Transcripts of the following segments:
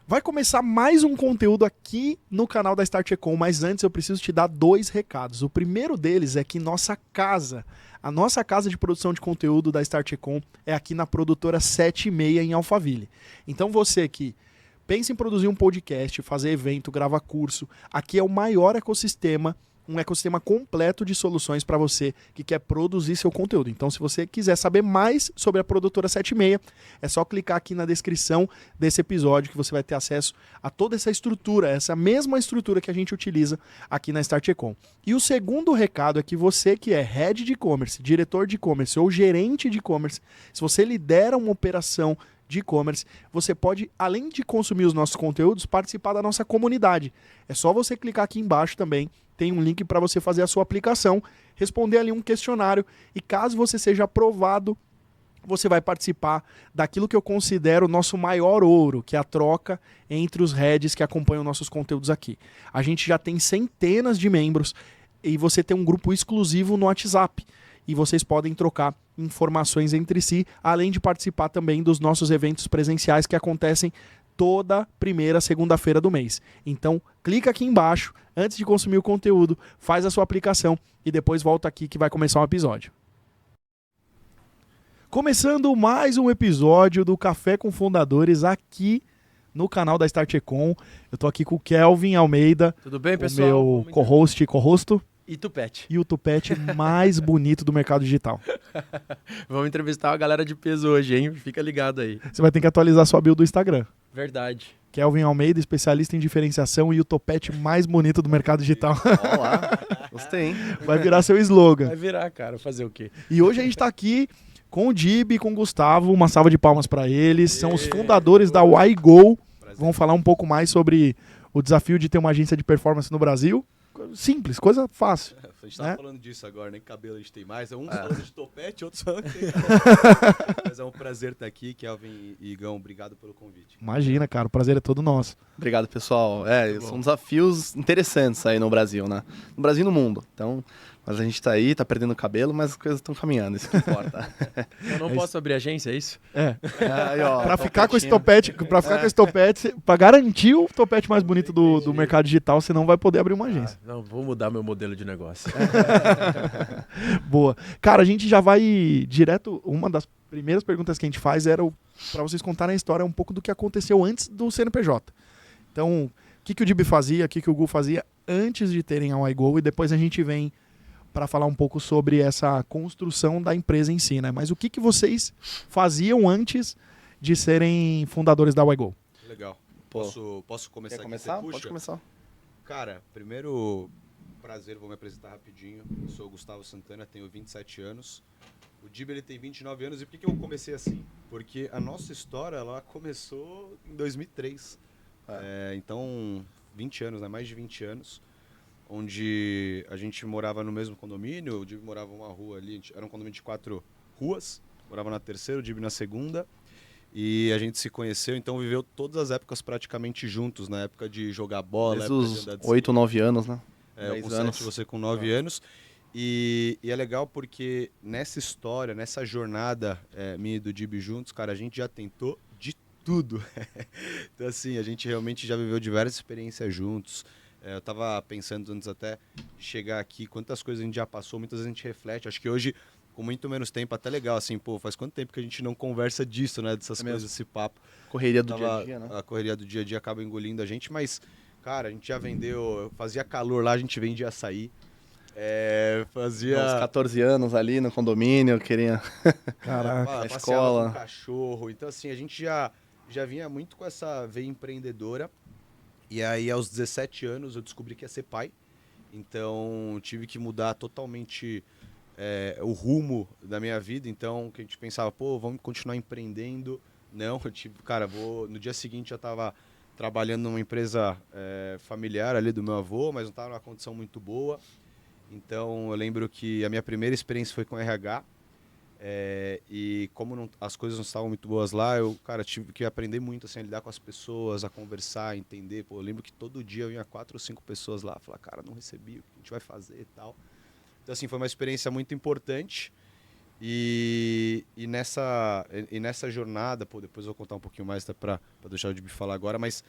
Vai começar mais um conteúdo aqui no canal da Start Econ, mas antes eu preciso te dar 2 recados. O primeiro deles é que a nossa casa de produção de conteúdo da Start Econ é aqui na produtora 76 em Alphaville. Então você que pensa em produzir um podcast, fazer evento, gravar curso, aqui é o maior ecossistema, um ecossistema completo de soluções para você que quer produzir seu conteúdo. Então, se você quiser saber mais sobre a produtora 76, é só clicar aqui na descrição desse episódio que você vai ter acesso a toda essa estrutura, essa mesma estrutura que a gente utiliza aqui na Start Econ. E o segundo recado é que você que é head de e-commerce, diretor de e-commerce ou gerente de e-commerce, se você lidera uma operação de e-commerce, você pode, além de consumir os nossos conteúdos, participar da nossa comunidade. É só você clicar aqui embaixo também, tem um link para você fazer a sua aplicação, responder ali um questionário e caso você seja aprovado, você vai participar daquilo que eu considero o nosso maior ouro, que é a troca entre os heads que acompanham nossos conteúdos aqui. A gente já tem centenas de membros e você tem um grupo exclusivo no WhatsApp. E vocês podem trocar informações entre si, além de participar também dos nossos eventos presenciais que acontecem toda primeira segunda-feira do mês. Então, clica aqui embaixo, antes de consumir o conteúdo, faz a sua aplicação e depois volta aqui que vai começar um episódio. Começando mais um episódio do Café com Fundadores aqui no canal da Start Econ. Eu tô aqui com o Kelvin Almeida. Tudo bem, pessoal? O meu co-hosto. E Tupete. E o tupete mais bonito do mercado digital. Vamos entrevistar a galera de peso hoje, hein? Fica ligado aí. Você vai ter que atualizar sua bio do Instagram. Verdade. Kelvin Almeida, especialista em diferenciação e o topete mais bonito do mercado digital. Olá, gostei, hein? Vai virar seu slogan. Vai virar, cara. Fazer o quê? E hoje a gente tá aqui com o Dib e com o Gustavo. Uma salva de palmas para eles. São os fundadores da YGO. Vão falar um pouco mais sobre o desafio de ter uma agência de performance no Brasil. Simples, coisa fácil. A gente tava falando disso agora, nem cabelo a gente tem mais. Um falando de topete, outro falando que tem Mas é um prazer estar aqui, Kelvin e Igão. Obrigado pelo convite. Imagina, cara, o prazer é todo nosso. Obrigado, pessoal. São desafios interessantes aí no Brasil, né? No Brasil e no mundo. Então, mas a gente tá aí, tá perdendo cabelo, mas as coisas estão caminhando, isso que importa. Eu não posso abrir agência, é isso? Aí, ó, pra ficar com esse topete, pra garantir o topete mais bonito do mercado digital, você não vai poder abrir uma agência. Não, vou mudar meu modelo de negócio. Boa. Cara, a gente já vai direto. Uma das primeiras perguntas que a gente faz era para vocês contarem a história um pouco do que aconteceu antes do CNPJ. Então, o que o Dib fazia, o que o Gu fazia antes de terem a YGO, e depois a gente vem para falar um pouco sobre essa construção da empresa em si, né? Mas o que vocês faziam antes de serem fundadores da YGO? Legal. Posso começar aqui? Pode começar. Cara, primeiro prazer, vou me apresentar rapidinho. Eu sou o Gustavo Santana, tenho 27 anos. O Dib, ele tem 29 anos. E por que eu comecei assim? Porque a nossa história, ela começou em 2003. Então, 20 anos, né? Mais de 20 anos. Onde a gente morava no mesmo condomínio. O Dib morava uma rua ali. Era um condomínio de 4 ruas. Morava na terceira, o Dib na segunda. E a gente se conheceu, então viveu todas as épocas praticamente juntos. Na época de jogar bola. Desde os 8, 9 anos, né? Eu com 7, você com 9 anos. E é legal porque nessa história, nessa jornada minha e do Dib juntos, cara, a gente já tentou de tudo. Então assim, a gente realmente já viveu diversas experiências juntos. Eu tava pensando antes até de chegar aqui, quantas coisas a gente já passou, muitas vezes a gente reflete. Acho que hoje, com muito menos tempo, até legal, assim, pô, faz quanto tempo que a gente não conversa disso, né, dessas coisas, esse papo. Correria do dia a dia, né? A correria do dia a dia acaba engolindo a gente, mas, cara, a gente já vendeu, fazia calor lá, a gente vendia açaí. Fazia... Uns 14 anos ali no condomínio, queria... Caraca, na escola. Com um cachorro. Então, assim, a gente já vinha muito com essa veia empreendedora. E aí, aos 17 anos, eu descobri que ia ser pai. Então, tive que mudar totalmente o rumo da minha vida. Então, que a gente pensava, pô, vamos continuar empreendendo. Não, eu tive, cara, no dia seguinte já estava trabalhando numa empresa familiar ali do meu avô, mas não estava numa condição muito boa. Então, eu lembro que a minha primeira experiência foi com RH. E como as coisas não estavam muito boas lá, eu, cara, tive que aprender muito assim, a lidar com as pessoas, a conversar, a entender. Pô, eu lembro que todo dia eu ia 4 ou 5 pessoas lá, falar, cara, não recebi, o que a gente vai fazer e tal. Então, assim, foi uma experiência muito importante. E nessa jornada, pô, depois eu vou contar um pouquinho mais tá, pra deixar o Dibi falar agora, mas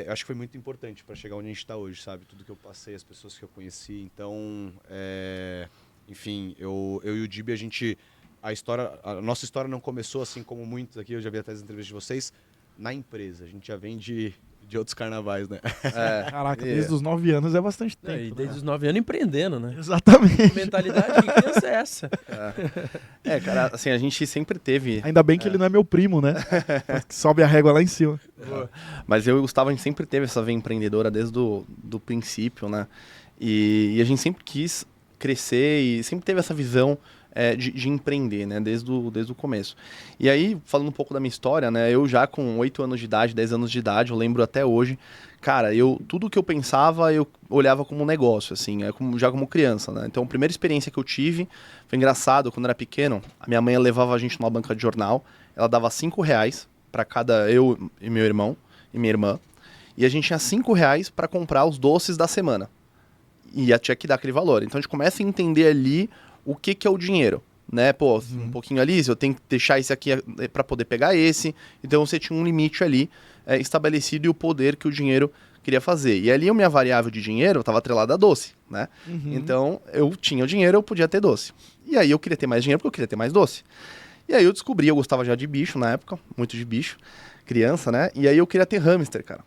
eu acho que foi muito importante para chegar onde a gente está hoje, sabe? Tudo que eu passei, as pessoas que eu conheci. Então, enfim, eu e o Dibi, a nossa história não começou assim como muitos aqui, eu já vi até as entrevistas de vocês, na empresa. A gente já vem de outros carnavais, né? Caraca, desde os 9 anos é bastante tempo. E desde os 9 anos empreendendo, né? Exatamente. A mentalidade de criança é essa. Cara, assim, a gente sempre teve... Ainda bem que ele não é meu primo, né? Que sobe a régua lá em cima. Mas eu e o Gustavo, a gente sempre teve essa veia empreendedora desde do princípio, né? E a gente sempre quis crescer e sempre teve essa visão de empreender, né? Desde o começo. E aí, falando um pouco da minha história, né? Eu já com 8 anos de idade, 10 anos de idade, eu lembro até hoje, cara, tudo que eu pensava, eu olhava como um negócio, assim, já como criança, né? Então, a primeira experiência que eu tive, foi engraçado, quando eu era pequeno, a minha mãe levava a gente numa banca de jornal, ela dava R$5 para cada, eu e meu irmão e minha irmã, e a gente tinha R$5 para comprar os doces da semana. E tinha que dar aquele valor. Então, a gente começa a entender ali o que é o dinheiro, né? Pô, um pouquinho ali, eu tenho que deixar esse aqui para poder pegar esse. Então você tinha um limite ali estabelecido e o poder que o dinheiro queria fazer. E ali a minha variável de dinheiro estava atrelada a doce, né? Então eu tinha o dinheiro, eu podia ter doce. E aí eu queria ter mais dinheiro porque eu queria ter mais doce. E aí eu descobri, eu gostava já de bicho na época, muito de bicho, criança, né? E aí eu queria ter hamster, cara.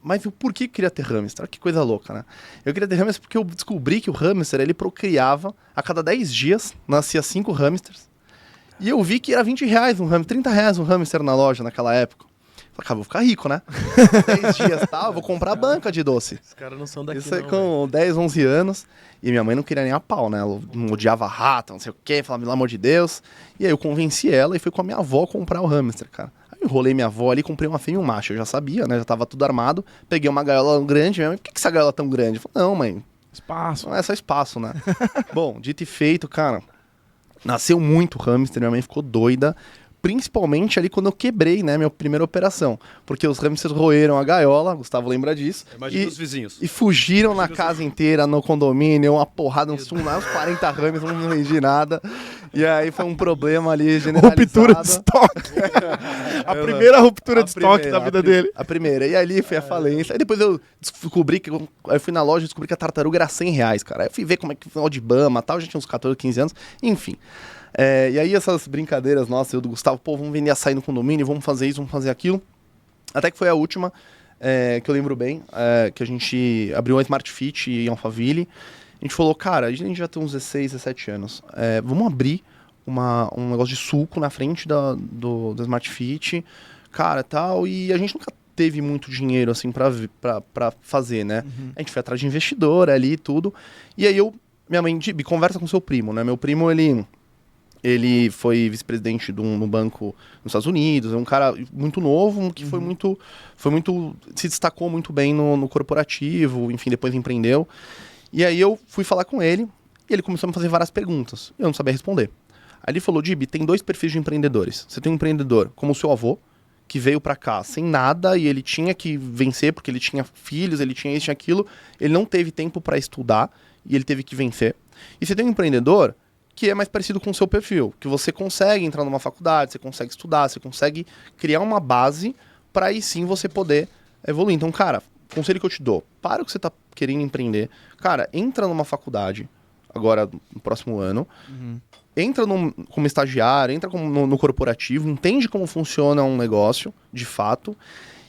Mas por que eu queria ter hamster? Que coisa louca, né? Eu queria ter hamster porque eu descobri que o hamster, ele procriava a cada 10 dias, nascia 5 hamsters. E eu vi que era R$20 um hamster, R$30 um hamster na loja naquela época. Falei, cara, vou ficar rico, né? 10 dias, tá? Eu vou comprar a banca de doce. Os caras não são daqui, Isso aí não, com 10, 11 anos. E minha mãe não queria nem a pau, né? Ela não odiava rata, não sei o quê. Falava, pelo amor de Deus. E aí eu convenci ela e fui com a minha avó comprar o hamster, cara. Enrolei minha avó ali, comprei uma fêmea e um macho. Eu já sabia, né? Já tava tudo armado. Peguei uma gaiola grande. Minha mãe, por que essa gaiola é tão grande? Eu falei, não, mãe. Espaço. Não é só espaço, né? Bom, dito e feito, cara. Nasceu muito hamster. Minha mãe ficou doida. Principalmente ali quando eu quebrei, né? Minha primeira operação. Porque os hamsters roeram a gaiola. Gustavo lembra disso. Imagina os vizinhos. E fugiram na casa inteira, no condomínio. Uma porrada, uns 40 hamsters. Não vendi nada. E aí foi um problema ali generalizado. Ruptura de estoque. A primeira ruptura de estoque da vida dele. A primeira. E ali foi a falência. Aí depois eu descobri que... Aí eu fui na loja e descobri que a tartaruga era R$100, cara. Aí eu fui ver como é que foi o de Bama e tal. Já tinha uns 14, 15 anos. Enfim. E aí essas brincadeiras nossas, eu do Gustavo, pô, vamos vender açaí no condomínio, vamos fazer isso, vamos fazer aquilo. Até que foi a última, que eu lembro bem, que a gente abriu uma Smart Fit em Alphaville. A gente falou, cara, a gente já tem uns 16, 17 anos. Vamos abrir um negócio de suco na frente da Smart Fit, cara, tal. E a gente nunca teve muito dinheiro, assim, pra fazer, né? A gente foi atrás de investidor ali e tudo. E aí minha mãe, Dibi, conversa com seu primo, né? Meu primo, ele foi vice-presidente de um banco nos Estados Unidos, é um cara muito novo, que se destacou muito bem no corporativo, enfim, depois empreendeu. E aí eu fui falar com ele, e ele começou a me fazer várias perguntas, e eu não sabia responder. Aí ele falou, Dibi, tem 2 perfis de empreendedores. Você tem um empreendedor como o seu avô, que veio pra cá sem nada, e ele tinha que vencer, porque ele tinha filhos, ele tinha isso, tinha aquilo, ele não teve tempo para estudar, e ele teve que vencer. E você tem um empreendedor que é mais parecido com o seu perfil, que você consegue entrar numa faculdade, você consegue estudar, você consegue criar uma base para aí sim você poder evoluir. Então, cara, conselho que eu te dou, para o que você tá querendo empreender, cara, entra numa faculdade, agora no próximo ano, entra como estagiário, entra no corporativo, entende como funciona um negócio, de fato,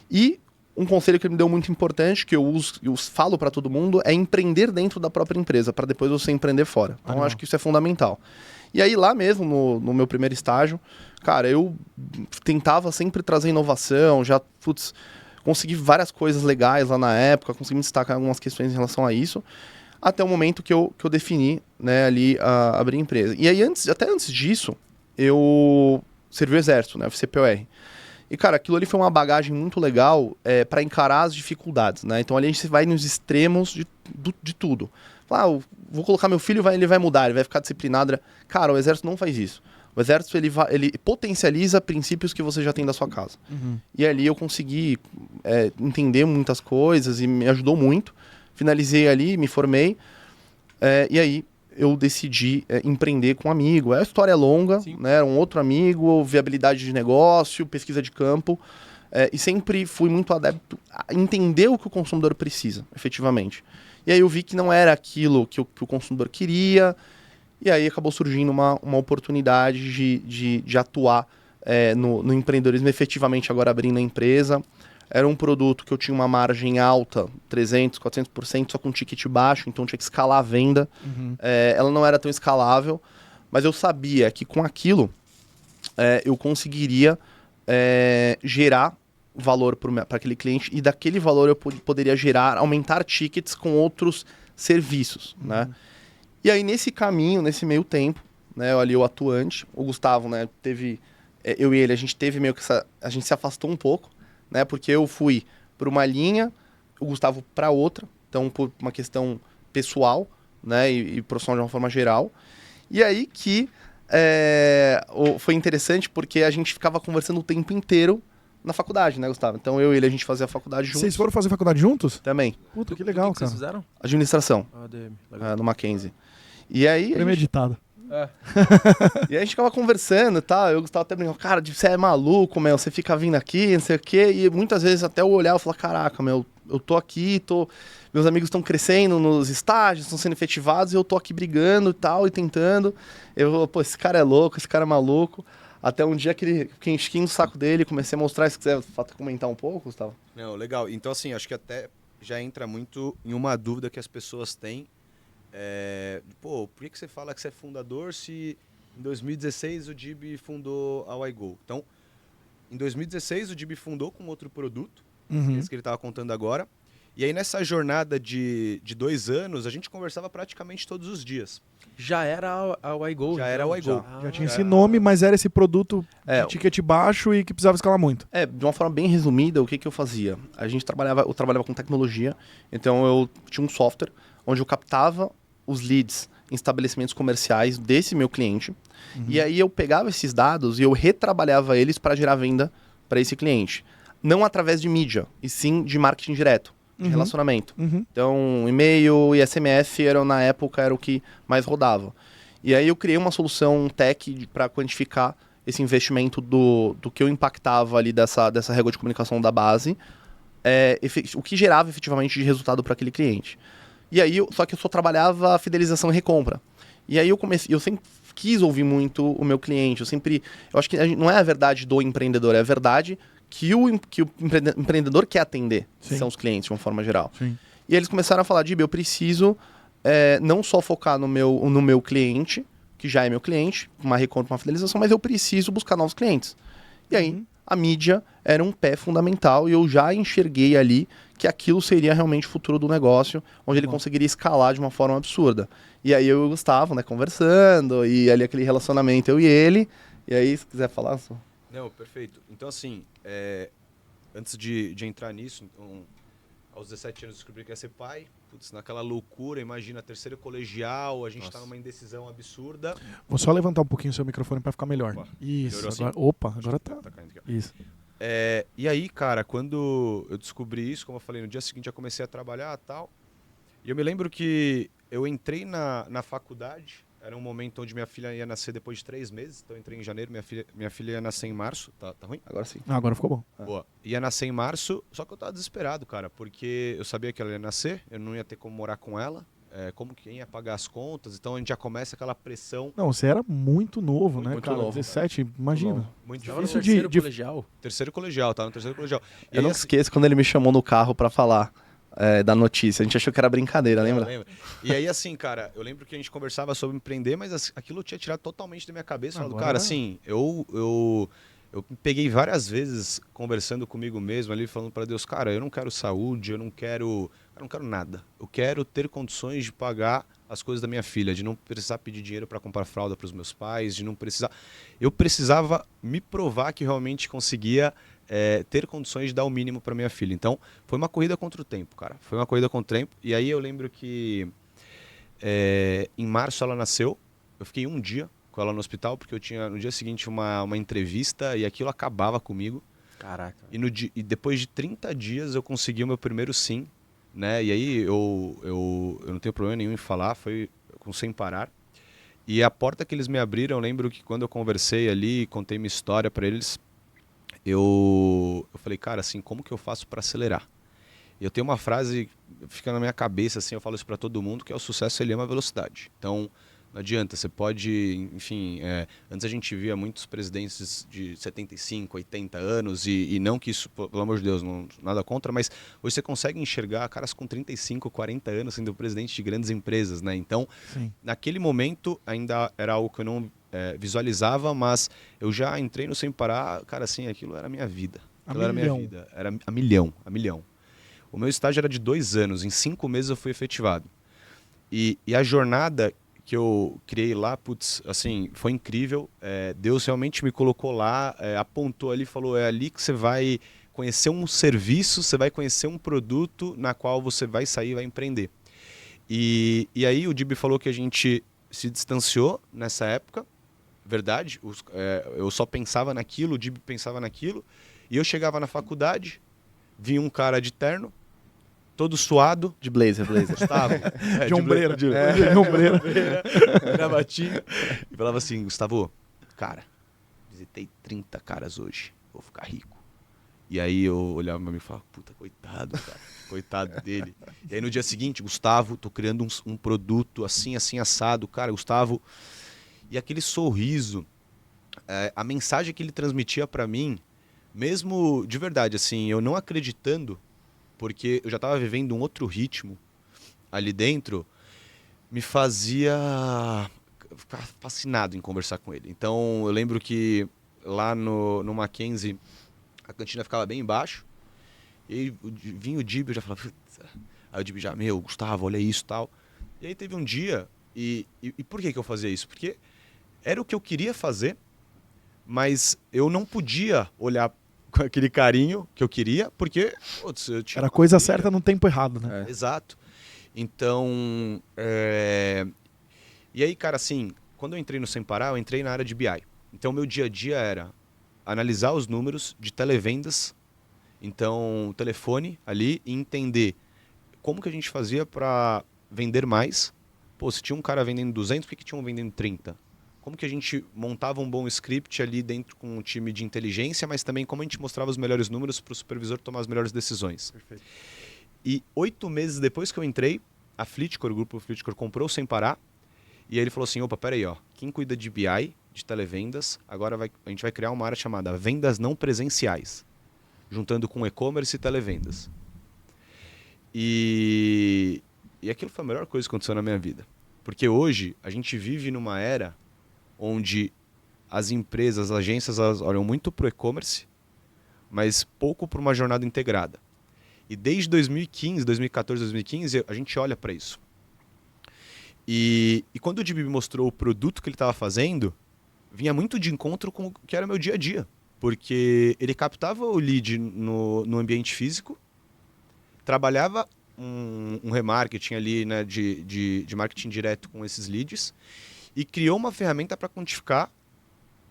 e um conselho que ele me deu muito importante, que eu falo para todo mundo, é empreender dentro da própria empresa, para depois você empreender fora. Então, eu acho que isso é fundamental. E aí, lá mesmo, no meu primeiro estágio, cara, eu tentava sempre trazer inovação, consegui várias coisas legais lá na época, consegui destacar algumas questões em relação a isso, até o momento que eu defini, né, ali, abrir a empresa. E aí, até antes disso, eu servi o exército, né, CPOR. E, cara, aquilo ali foi uma bagagem muito legal para encarar as dificuldades, né? Então, ali a gente vai nos extremos de tudo. Vou colocar meu filho, ele vai mudar, ele vai ficar disciplinado. Cara, o exército não faz isso. O exército, ele potencializa princípios que você já tem da sua casa. E ali eu consegui entender muitas coisas e me ajudou muito. Finalizei ali, me formei. E aí eu decidi empreender com um amigo. A história é longa, Sim. né? Era um outro amigo, viabilidade de negócio, pesquisa de campo. E sempre fui muito adepto a entender o que o consumidor precisa, efetivamente. E aí eu vi que não era aquilo que o consumidor queria, e aí acabou surgindo uma oportunidade de atuar no empreendedorismo, efetivamente agora abrindo a empresa. Era um produto que eu tinha uma margem alta, 300%, 400%, só com um ticket baixo, então tinha que escalar a venda. Ela não era tão escalável, mas eu sabia que com aquilo eu conseguiria gerar valor para aquele cliente, e daquele valor eu poderia aumentar tickets com outros serviços, né? E aí nesse caminho, nesse meio tempo, né, ali o atuante, o Gustavo, né, eu e ele, a gente teve meio que a gente se afastou um pouco, né, porque eu fui para uma linha, o Gustavo para outra, então por uma questão pessoal, né, e profissional de uma forma geral. E aí que foi interessante porque a gente ficava conversando o tempo inteiro na faculdade, né, Gustavo? Então eu e ele, a gente fazia a faculdade juntos. Vocês foram fazer faculdade juntos? Também. Puta, que legal, que vocês cara. fizeram? Administração, ADM. Legal. no Mackenzie. E aí Premeditado. E aí a gente ficava conversando e tal, eu Gustavo até brincava, cara, você é maluco, meu, você fica vindo aqui, não sei o quê, e muitas vezes até eu olhar e falar, caraca, meu, eu tô aqui, meus amigos estão crescendo nos estágios, estão sendo efetivados, e eu tô aqui brigando e tal, e tentando, pô, esse cara é louco, esse cara é maluco, até um dia que ele enchi no saco dele, comecei a mostrar, se quiser comentar um pouco, Gustavo. Não, legal. Então, assim, acho que até já entra muito em uma dúvida que as pessoas têm. Pô, por que você fala que você é fundador se em 2016 o Dib fundou a YGO? Então, em 2016 o Dib fundou com outro produto, esse que ele estava contando agora. E aí nessa jornada de 2 anos, a gente conversava praticamente todos os dias. Já era a YGO. Já era a YGO. Já tinha esse nome, mas era esse produto É. de ticket baixo e que precisava escalar muito. De uma forma bem resumida, o que eu fazia? Eu trabalhava com tecnologia, então eu tinha um software onde eu captava os leads em estabelecimentos comerciais desse meu cliente, e aí eu pegava esses dados e eu retrabalhava eles para gerar venda para esse cliente. Não através de mídia, e sim de marketing direto, de relacionamento. Então, e-mail e SMS na época era o que mais rodava. E aí eu criei uma solução tech para quantificar esse investimento do que eu impactava ali dessa régua de comunicação da base, o que gerava efetivamente de resultado para aquele cliente. E aí, só que eu só trabalhava fidelização e recompra. E aí eu sempre quis ouvir muito o meu cliente. Eu acho que não é a verdade do empreendedor, é a verdade que o empreendedor quer atender, que são os clientes de uma forma geral. Sim. E eles começaram a falar, Dib, eu preciso não só focar no meu cliente, que já é meu cliente, uma recompra, uma fidelização, mas eu preciso buscar novos clientes. E aí, a mídia era um pé fundamental e eu já enxerguei ali que aquilo seria realmente o futuro do negócio, onde ele conseguiria escalar de uma forma absurda. E aí eu e o Gustavo, né, conversando, e ali aquele relacionamento, eu e ele. E aí, se quiser falar... Só... Não, perfeito. Então, assim, antes de entrar nisso, então, aos 17 anos eu descobri que ia ser pai. Putz, naquela loucura, imagina, terceiro colegial, a gente tá numa indecisão absurda. Vou só levantar um pouquinho o seu microfone para ficar melhor. Opa, Isso, melhorou agora, assim? opa, agora tá. Tá caindo aqui, ó. Isso. E aí, cara, quando eu descobri isso, como eu falei, no dia seguinte já comecei a trabalhar e tal. E eu me lembro que eu entrei na faculdade, era um momento onde minha filha ia nascer depois de 3 meses, então eu entrei em janeiro, minha filha ia nascer em março, tá ruim? Agora sim. Ah, agora ficou bom. Boa. Ia nascer em março, só que eu tava desesperado, cara, porque eu sabia que ela ia nascer, eu não ia ter como morar com ela, como quem ia pagar as contas, então a gente já começa aquela pressão. Não, você era muito novo, né, Muito cara? novo, 17, imagina. Muito Tava no difícil. terceiro de- colegial. Terceiro colegial, tá no terceiro colegial. E Eu não aí, assim, esqueço quando ele me chamou no carro pra falar da notícia. A gente achou que era brincadeira, lembra? lembra? E aí, assim, cara, eu lembro que a gente conversava sobre empreender, mas aquilo eu tinha tirado totalmente da minha cabeça. Falando, Agora- cara, assim, eu me peguei várias vezes conversando comigo mesmo ali, falando pra Deus, cara, eu não quero saúde, eu não quero nada. Eu quero ter condições de pagar as coisas da minha filha, de não precisar pedir dinheiro pra comprar fralda pros meus pais, de não precisar... Eu precisava me provar que realmente conseguia ter condições de dar o mínimo pra minha filha. Então, foi uma corrida contra o tempo, cara. Foi uma corrida contra o tempo. E aí eu lembro que em março ela nasceu. Eu fiquei um dia com ela no hospital, porque eu tinha no dia seguinte uma entrevista e aquilo acabava comigo. Caraca. E depois de 30 dias eu consegui o meu primeiro sim, né? E aí eu não tenho problema nenhum em falar, eu com Sem Parar. E a porta que eles me abriram, eu lembro que quando eu conversei ali, contei minha história para eles, eu falei, cara, assim, como que eu faço para acelerar? E eu tenho uma frase, fica na minha cabeça, assim, eu falo isso para todo mundo, que é o sucesso, ele ama a velocidade. Então, não adianta, você pode, enfim, antes a gente via muitos presidentes de 75, 80 anos, e não que isso, pelo amor de Deus, não, nada contra, mas hoje você consegue enxergar caras com 35, 40 anos sendo presidente de grandes empresas, né? Então, Sim. naquele momento ainda era algo que eu não visualizava, mas eu já entrei no Sem Parar, cara, assim, aquilo era a minha vida. Aquilo era a minha vida, era a milhão, a milhão. O meu estágio era de 2 anos, em 5 meses eu fui efetivado. E a jornada que eu criei lá, putz, assim, foi incrível. Deus realmente me colocou lá, apontou ali e falou, é ali que você vai conhecer um serviço, você vai conhecer um produto na qual você vai sair e vai empreender. E aí o Dib falou que a gente se distanciou nessa época, verdade, eu só pensava naquilo, o Dib pensava naquilo, e eu chegava na faculdade, vinha um cara de terno, todo suado. De blazer. Gustavo. De ombreira. De ombreira. Gravatinho. E falava assim, Gustavo, cara, visitei 30 caras hoje, vou ficar rico. E aí eu olhava pra mim e falava, puta, coitado, cara, coitado dele. E aí no dia seguinte, Gustavo, tô criando um produto assim, assim, assado, cara, Gustavo. E aquele sorriso, a mensagem que ele transmitia pra mim, mesmo de verdade, assim, eu não acreditando, porque eu já estava vivendo um outro ritmo ali dentro, me fazia ficar fascinado em conversar com ele. Então, eu lembro que lá no Mackenzie, a cantina ficava bem embaixo, e vinha o Dib, eu já falava, aí o Dib já, Gustavo, olha isso e tal. E aí teve um dia, e por que eu fazia isso? Porque era o que eu queria fazer, mas eu não podia olhar com aquele carinho que eu queria, porque putz, eu tinha Era a coisa certa no tempo errado, né? Exato. Então, e aí, cara, assim, quando eu entrei no Sem Parar, eu entrei na área de BI. Então, meu dia a dia era analisar os números de televendas, então, telefone ali, e entender como que a gente fazia para vender mais. Pô, se tinha um cara vendendo 200, por que tinha um vendendo 30? Como que a gente montava um bom script ali dentro com um time de inteligência, mas também como a gente mostrava os melhores números para o supervisor tomar as melhores decisões. Perfeito. E 8 meses depois que eu entrei, a Flitcor, o grupo Flitcor, comprou o Sem Parar, e aí ele falou assim, opa, peraí, ó, quem cuida de BI, de televendas, agora a gente vai criar uma área chamada Vendas Não Presenciais, juntando com e-commerce e televendas. E aquilo foi a melhor coisa que aconteceu na minha vida. Porque hoje a gente vive numa era onde as empresas, as agências, elas olham muito para o e-commerce, mas pouco para uma jornada integrada. E desde 2015, 2014, 2015, a gente olha para isso. E quando o Dib me mostrou o produto que ele estava fazendo, vinha muito de encontro com o que era meu dia a dia. Porque ele captava o lead no ambiente físico, trabalhava um remarketing ali, né, de marketing direto com esses leads, e criou uma ferramenta para quantificar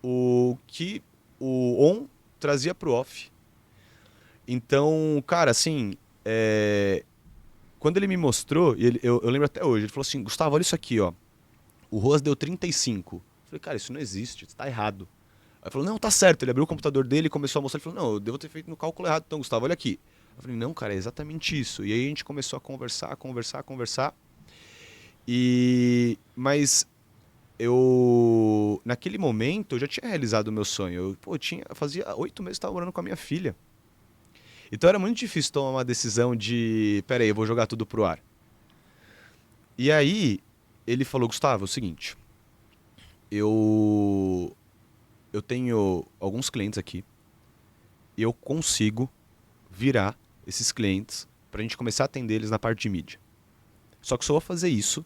o que o on trazia para o off. Então, cara, assim, quando ele me mostrou, eu lembro até hoje, ele falou assim, Gustavo, olha isso aqui, ó. O ROAS deu 35. Eu falei, cara, isso não existe, isso tá errado. Aí ele falou, não, tá certo. Ele abriu o computador dele e começou a mostrar. Ele falou, não, eu devo ter feito no cálculo errado. Então, Gustavo, olha aqui. Eu falei, não, cara, é exatamente isso. E aí a gente começou a conversar. Mas naquele momento, eu já tinha realizado o meu sonho. Fazia 8 meses que estava morando com a minha filha. Então era muito difícil tomar uma decisão de, peraí, eu vou jogar tudo pro ar. E aí, ele falou, Gustavo, é o seguinte, eu tenho alguns clientes aqui e eu consigo virar esses clientes pra gente começar a atender eles na parte de mídia. Só que só vou fazer isso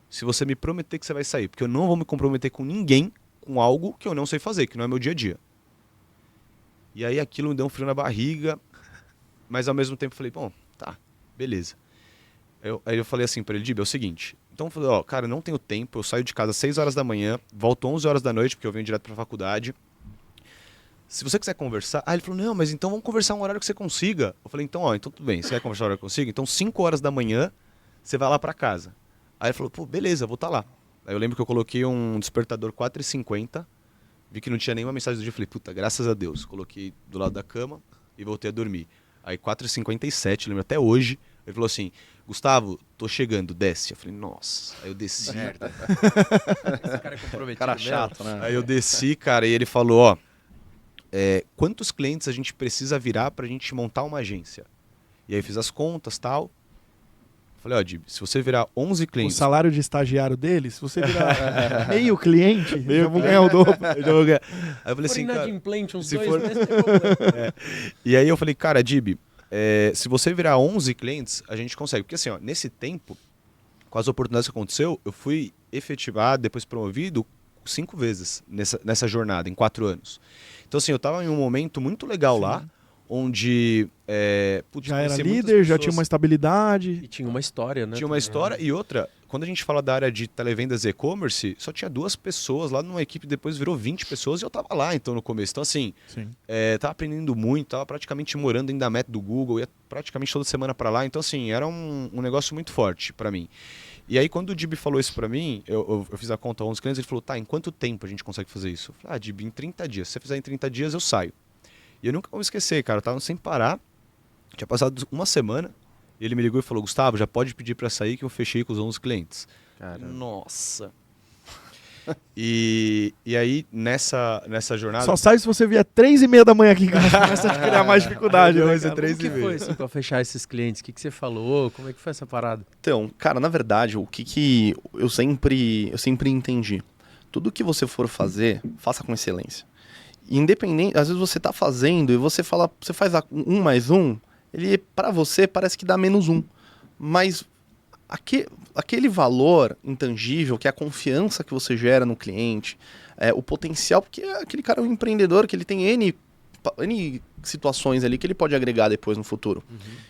se você me prometer que você vai sair, porque eu não vou me comprometer com ninguém com algo que eu não sei fazer, que não é meu dia a dia. E aí aquilo me deu um frio na barriga, mas ao mesmo tempo eu falei, bom, tá, beleza. Aí eu falei assim pra ele, Dib, é o seguinte, então eu falei, ó, cara, eu não tenho tempo, eu saio de casa às 6 horas da manhã, volto 11 horas da noite, porque eu venho direto pra faculdade. Se você quiser conversar... Ah, ele falou, não, mas então vamos conversar um horário que você consiga. Eu falei, então, ó, então tudo bem, você quer conversar um horário que eu consiga? Então 5 horas da manhã, você vai lá pra casa. Aí ele falou, pô, beleza, vou estar lá. Aí eu lembro que eu coloquei um despertador 4h50, vi que não tinha nenhuma mensagem do dia, falei, puta, graças a Deus. Coloquei do lado da cama e voltei a dormir. Aí 4h57, lembro até hoje, ele falou assim, Gustavo, tô chegando, desce. Eu falei, nossa. Aí eu desci. Esse cara é comprometido. Cara mesmo. chato, né? Aí eu desci, cara, e ele falou, ó, quantos clientes a gente precisa virar pra gente montar uma agência? E aí eu fiz as contas e tal. Falei, ó, Dib, se você virar 11 O clientes... salário de estagiário dele, se você virar meio cliente, já vou ganhar o dobro. Aí eu falei Se for assim, cara... inadimplente uns se 2 for- meses, tem problema. E aí eu falei, cara, Dib, se você virar 11 clientes, a gente consegue. Porque assim, ó, nesse tempo, com as oportunidades que aconteceu, eu fui efetivado, depois promovido 5 vezes nessa jornada, em 4 anos. Então assim, eu tava em um momento muito legal lá, onde... putz, Já era conheci muitas líder, já pessoas, tinha uma estabilidade. E tinha uma história, né? tinha uma história. E outra, quando a gente fala da área de televendas e e-commerce, só tinha 2 pessoas lá numa equipe, depois virou 20 pessoas e eu tava lá, então, no começo. Então assim, Sim. tava aprendendo muito, tava praticamente morando dentro da meta do Google, ia praticamente toda semana pra lá. Então assim, era um negócio muito forte pra mim. E aí quando o Dib falou isso pra mim, eu fiz a conta a 11 clientes, ele falou, tá, em quanto tempo a gente consegue fazer isso? Eu falei, Dib, em 30 dias. Se você fizer em 30 dias, eu saio. E eu nunca vou esquecer, cara, eu tava sem parar, tinha passado uma semana, e ele me ligou e falou, Gustavo, já pode pedir pra sair que eu fechei com os 11 clientes. Cara, Nossa. E aí, nessa jornada... Só sai se você vier 3h30 da manhã aqui em casa, começa a criar mais dificuldade. Vai Né, ser cara? 3 como que foi assim, pra fechar esses clientes? O que você falou? Como é que foi essa parada? Então, cara, na verdade, o que eu sempre entendi. Tudo que você for fazer, faça com excelência. Independente, às vezes você tá fazendo e você faz 1 mais 1, ele pra você parece que dá menos 1. Mas aquele valor intangível, que é a confiança que você gera no cliente, o potencial, porque aquele cara é um empreendedor que ele tem N situações ali que ele pode agregar depois no futuro.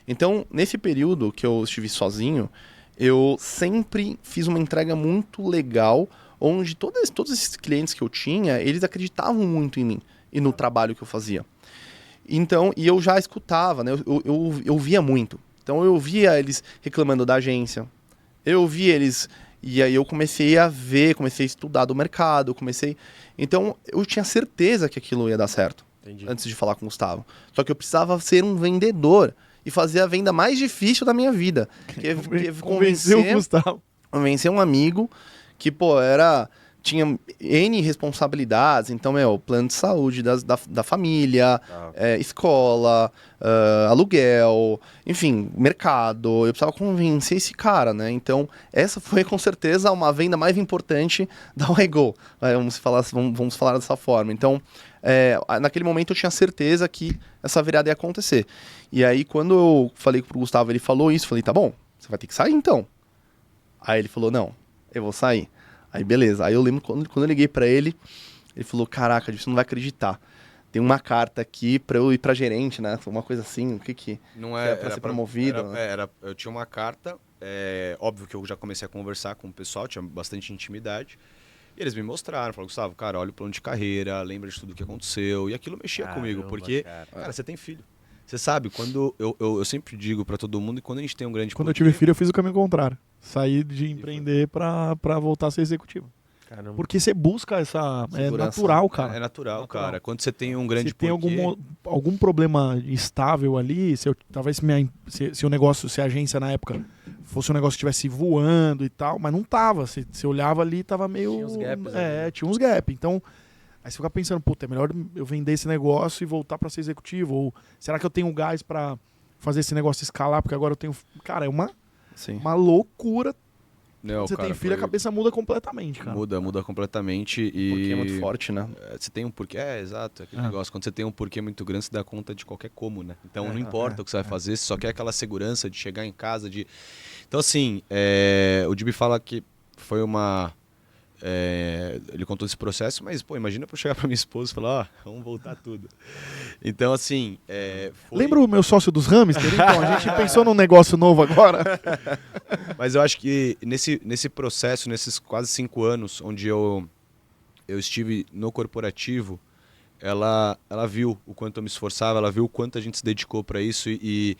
Então, nesse período que eu estive sozinho, eu sempre fiz uma entrega muito legal, onde todos esses clientes que eu tinha, eles acreditavam muito em mim e no trabalho que eu fazia. Então, e eu já escutava, né? Eu via muito. Então eu via eles reclamando da agência, eu via eles... E aí eu comecei a ver, comecei a estudar do mercado, Então eu tinha certeza que aquilo ia dar certo, Entendi. antes de falar com o Gustavo. Só que eu precisava ser um vendedor e fazer a venda mais difícil da minha vida. Que é Convenceu o Gustavo. convencer um amigo que, pô, tinha N responsabilidades, então, plano de saúde da família, escola, aluguel, enfim, mercado. Eu precisava convencer esse cara, né? Então, essa foi com certeza uma venda mais importante da WhyGo. Vamos falar dessa forma. Então, naquele momento eu tinha certeza que essa virada ia acontecer. E aí, quando eu falei pro Gustavo, ele falou isso, eu falei, tá bom, você vai ter que sair então. Aí ele falou, não, eu vou sair. Aí beleza, aí eu lembro quando eu liguei pra ele, ele falou, caraca, você não vai acreditar. Tem uma carta aqui pra eu ir pra gerente, né? Uma coisa assim, o que Não que é pra ser promovido, né? Eu tinha uma carta, óbvio que eu já comecei a conversar com o pessoal, tinha bastante intimidade. E eles me mostraram, falaram, Gustavo, cara, olha o plano de carreira, lembra de tudo que aconteceu. E aquilo mexia comigo, porque, cara, você tem filho. Você sabe, quando eu sempre digo pra todo mundo, que quando a gente tem um grande Quando eu poder- tive filho, eu fiz o caminho contrário. Saí de empreender pra voltar a ser executivo. Caramba. Porque você busca essa... É Segurança. natural, cara. É natural, cara. Quando você tem um grande Se tem porquê... algum problema estável ali, talvez se o negócio, se a agência na época fosse um negócio que estivesse voando e tal, mas não tava. Você olhava ali e tava meio... Tinha uns gaps ali. tinha uns gaps. Então, aí você fica pensando, puta, é melhor eu vender esse negócio e voltar pra ser executivo. Ou será que eu tenho gás pra fazer esse negócio escalar? Porque agora eu tenho... Cara, é uma Sim. loucura. Não, Você cara, tem filho, a foi- cabeça muda completamente, cara. Muda completamente e... Porque é muito forte, né? Você tem um porquê, exato, aquele negócio. Quando você tem um porquê muito grande, você dá conta de qualquer como, né? Então não importa o que você vai fazer, você só quer aquela segurança de chegar em casa, de... Então assim, o Dib fala que foi uma... ele contou esse processo, mas, pô, imagina pra eu chegar pra minha esposa e falar, vamos voltar tudo. Então assim, foi... Lembra o meu sócio dos hamster? Então, a gente pensou num negócio novo agora. Mas eu acho que nesse processo, nesses quase 5 anos, onde eu estive no corporativo, ela viu o quanto eu me esforçava, ela viu o quanto a gente se dedicou para isso e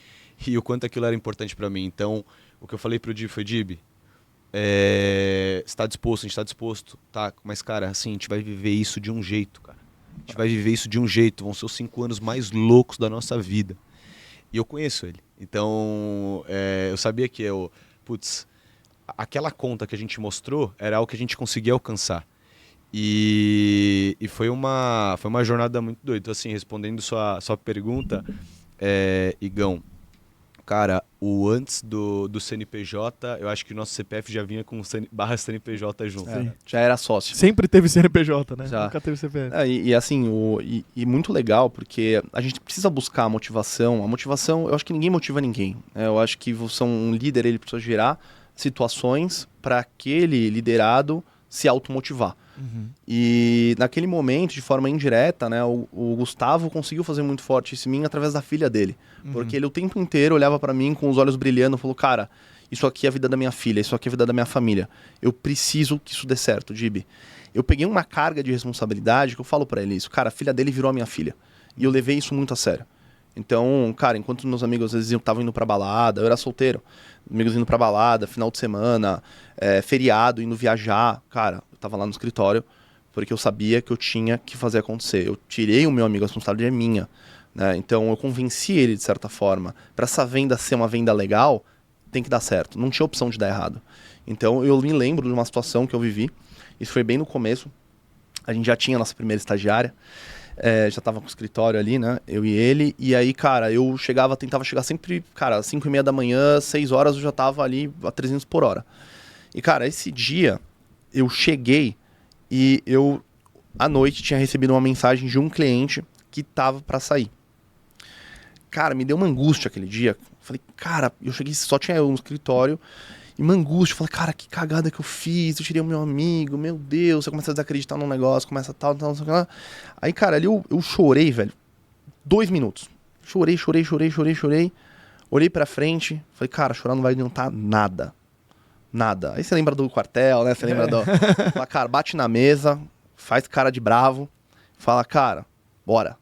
o quanto aquilo era importante para mim. Então, o que eu falei pro Dib foi, Dib, você tá disposto, a gente tá disposto, tá? Mas, cara, assim, a gente vai viver isso de um jeito, cara. A gente vai viver isso de um jeito, vão ser os 5 anos mais loucos da nossa vida. E eu conheço ele. Então, eu sabia que aquela conta que a gente mostrou era algo que a gente conseguia alcançar. E foi uma jornada muito doida. Então, assim, respondendo sua pergunta, Igão, cara, o antes do CNPJ, eu acho que o nosso CPF já vinha com barra CNPJ junto. Já era sócio. Sempre teve CNPJ, né? Já. Nunca teve CPF. E assim, muito legal, porque a gente precisa buscar a motivação. A motivação, eu acho que ninguém motiva ninguém. Eu acho que um líder, ele precisa gerar situações para aquele liderado se automotivar. E naquele momento, de forma indireta, né, o Gustavo conseguiu fazer muito forte isso em mim através da filha dele. Porque ele o tempo inteiro olhava para mim com os olhos brilhando e falou, cara, isso aqui é a vida da minha filha, isso aqui é a vida da minha família. Eu preciso que isso dê certo, Gibi. Eu peguei uma carga de responsabilidade que eu falo para ele isso. Cara, a filha dele virou a minha filha. E eu levei isso muito a sério. Então, cara, enquanto meus amigos às vezes estavam indo pra balada, eu era solteiro, amigos indo pra balada, final de semana, feriado, indo viajar, cara, eu tava lá no escritório, porque eu sabia que eu tinha que fazer acontecer. Eu tirei o meu amigo, a responsabilidade é minha, né? Então eu convenci ele de certa forma. Para essa venda ser uma venda legal, tem que dar certo. Não tinha opção de dar errado. Então eu me lembro de uma situação que eu vivi, isso foi bem no começo, a gente já tinha a nossa primeira estagiária, já tava com o escritório ali, né? Eu e ele. E aí, cara, eu tentava chegar sempre, cara, às 5:30 da manhã, 6 horas eu já tava ali a 300 por hora. E, cara, esse dia eu cheguei e eu, à noite, tinha recebido uma mensagem de um cliente que tava pra sair. Cara, me deu uma angústia aquele dia. Falei, cara, eu cheguei, só tinha eu no escritório. E uma angústia, falei, cara, que cagada que eu fiz, eu tirei o meu amigo, meu Deus, você começa a desacreditar num negócio, começa tal, não sei o que lá. Aí, cara, ali eu chorei, velho, 2 minutos. Chorei. Olhei pra frente, falei, cara, chorar não vai adiantar nada. Nada. Aí você lembra do quartel, né, você lembra do... Fala, cara, bate na mesa, faz cara de bravo, fala, cara, bora.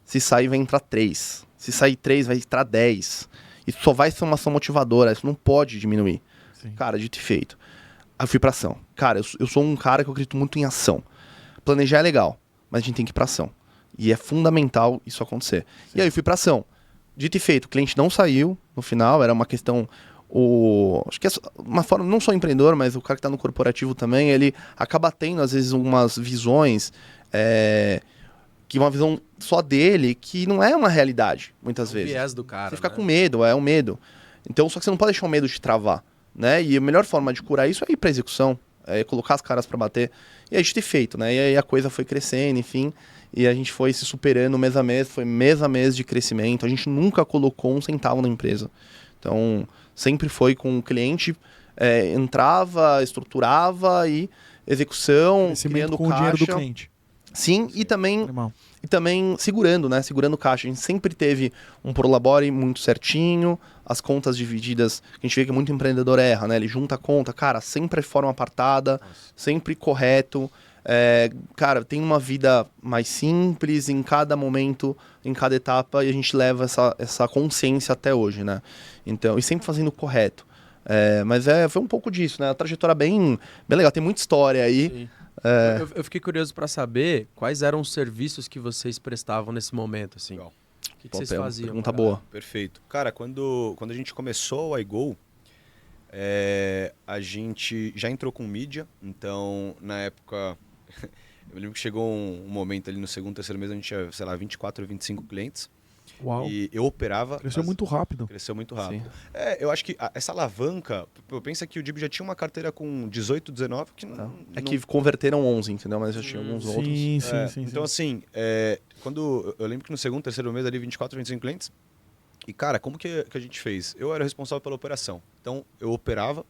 Se sair, vai entrar 3. Se sair 3, vai entrar 10. Isso só vai ser uma ação motivadora, isso não pode diminuir. Sim. Cara, dito e feito. Aí eu fui pra ação. Cara, eu sou um cara que eu acredito muito em ação. Planejar é legal, mas a gente tem que ir pra ação. E é fundamental isso acontecer. Sim. E aí eu fui pra ação. Dito e feito, o cliente não saiu no final, era uma questão... Acho que é uma forma, não só empreendedor, mas o cara que tá no corporativo também, ele acaba tendo, às vezes, umas visões... que uma visão só dele, que não é uma realidade, muitas vezes. O viés do cara, você fica né? com medo, é um medo. Então, só que você não pode deixar o medo te travar, né? E a melhor forma de curar isso é ir pra execução, é colocar as caras pra bater. E aí, de feito, né? E aí a coisa foi crescendo, enfim, e a gente foi se superando mês a mês, foi mês a mês de crescimento. A gente nunca colocou um centavo na empresa. Então, sempre foi com o cliente, entrava, estruturava e execução, criando com caixa. O dinheiro do cliente. Sim, e também segurando, né? Segurando caixa. A gente sempre teve um prolabore muito certinho, as contas divididas, a gente vê que muito empreendedor erra, né? Ele junta a conta, cara, sempre de forma apartada, sempre correto. Cara, tem uma vida mais simples em cada momento, em cada etapa, e a gente leva essa consciência até hoje, né? Então, e sempre fazendo o correto. Mas foi um pouco disso, né? A trajetória bem legal, tem muita história aí. Sim. Eu fiquei curioso para saber quais eram os serviços que vocês prestavam nesse momento, assim. Legal. O que vocês faziam? Pergunta boa. Perfeito. Cara, quando a gente começou o iGo, a gente já entrou com mídia, então na época, eu lembro que chegou um momento ali no segundo, terceiro mês, a gente tinha, sei lá, 24 ou 25 clientes. Uau. E eu operava... Cresceu muito rápido. Cresceu muito rápido. Sim. Eu acho que essa alavanca... Eu penso que o Dib já tinha uma carteira com 18, 19... Que converteram 11, entendeu? Mas já tinha alguns outros. Sim. Então, assim, quando eu lembro que no segundo, terceiro mês, ali 24, 25 clientes... E, cara, como que a gente fez? Eu era responsável pela operação. Então, eu operava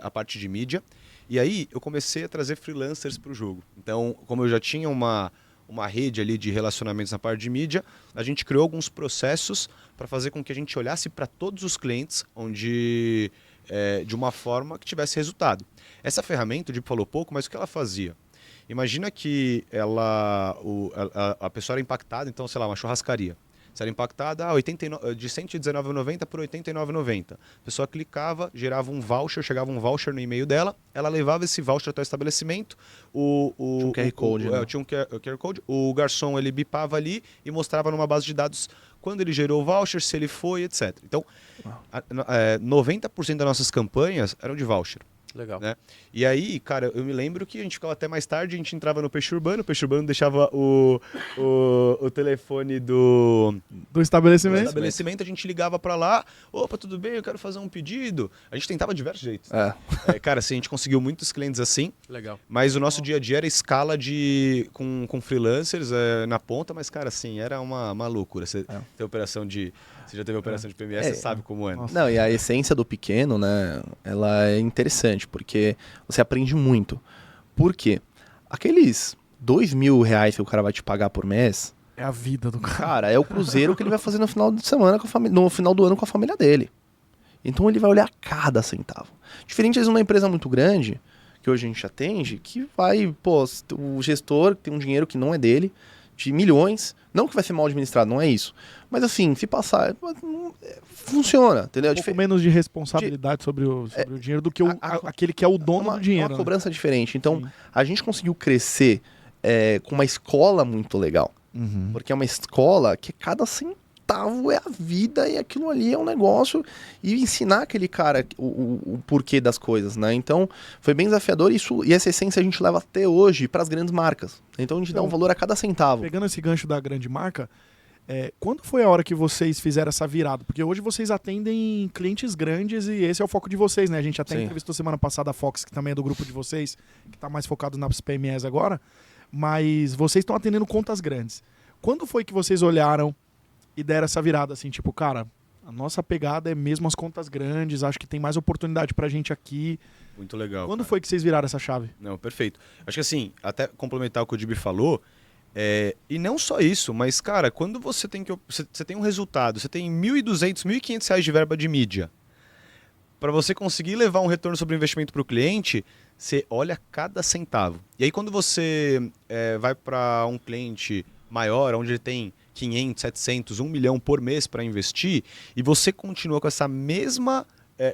a parte de mídia. E aí, eu comecei a trazer freelancers para o jogo. Então, como eu já tinha uma rede ali de relacionamentos na parte de mídia, a gente criou alguns processos para fazer com que a gente olhasse para todos os clientes de uma forma que tivesse resultado. Essa ferramenta, o Dib falou pouco, mas o que ela fazia? Imagina que a pessoa era impactada, então, sei lá, uma churrascaria. Se era impactada, de R$119,90 por R$89,90. A pessoa clicava, gerava um voucher, chegava um voucher no e-mail dela, ela levava esse voucher até o estabelecimento, Tinha um QR Code, né? tinha um QR Code, o garçom ele bipava ali e mostrava numa base de dados quando ele gerou o voucher, se ele foi, etc. Então, 90% das nossas campanhas eram de voucher. Legal. Né? E aí, cara, eu me lembro que a gente ficava até mais tarde, a gente entrava no Peixe Urbano deixava o telefone do estabelecimento, a gente ligava pra lá, opa, tudo bem, eu quero fazer um pedido. A gente tentava de diversos jeitos. Cara, assim, a gente conseguiu muitos clientes assim, Legal. mas o nosso dia a dia era escala com freelancers na ponta, mas, cara, assim, era uma loucura. Você tem operação Você já teve operação de PMS, você sabe como é. Não, e a essência do pequeno, né, ela é interessante, porque você aprende muito. Por quê? Aqueles R$2.000 que o cara vai te pagar por mês, É a vida do cara. cara, é o cruzeiro que ele vai fazer no final de semana, no final do ano com a família dele. Então ele vai olhar cada centavo. Diferente de uma empresa muito grande, que hoje a gente atende, que vai, o gestor tem um dinheiro que não é dele, de milhões, não que vai ser mal administrado, não é isso. Mas assim, se passar, funciona, entendeu? Um pouco menos de responsabilidade sobre o dinheiro do que aquele que é o dono do dinheiro. É uma cobrança diferente. Então, Sim. a gente conseguiu crescer com uma escola muito legal. Uhum. Porque é uma escola que cada centavo é a vida e aquilo ali é um negócio. E ensinar aquele cara o porquê das coisas, né? Então, foi bem desafiador e essa essência a gente leva até hoje para as grandes marcas. Então, a gente dá um valor a cada centavo. Pegando esse gancho da grande marca, quando foi a hora que vocês fizeram essa virada? Porque hoje vocês atendem clientes grandes e esse é o foco de vocês, né? A gente até entrevistou semana passada a Fox, que também é do grupo de vocês, que está mais focado nas PMEs agora, mas vocês estão atendendo contas grandes. Quando foi que vocês olharam e deram essa virada assim, tipo, cara, a nossa pegada é mesmo as contas grandes, acho que tem mais oportunidade pra gente aqui. Muito legal. Quando cara. foi que vocês viraram essa chave? Não, perfeito. Acho que assim, até complementar o que o Dibi falou, e não só isso, mas, cara, quando você tem um resultado, você tem R$1.200, R$1.500 de verba de mídia, para você conseguir levar um retorno sobre o investimento para o cliente, você olha cada centavo. E aí quando você vai para um cliente maior, onde ele tem 500, 700, 1 milhão por mês para investir, e você continua com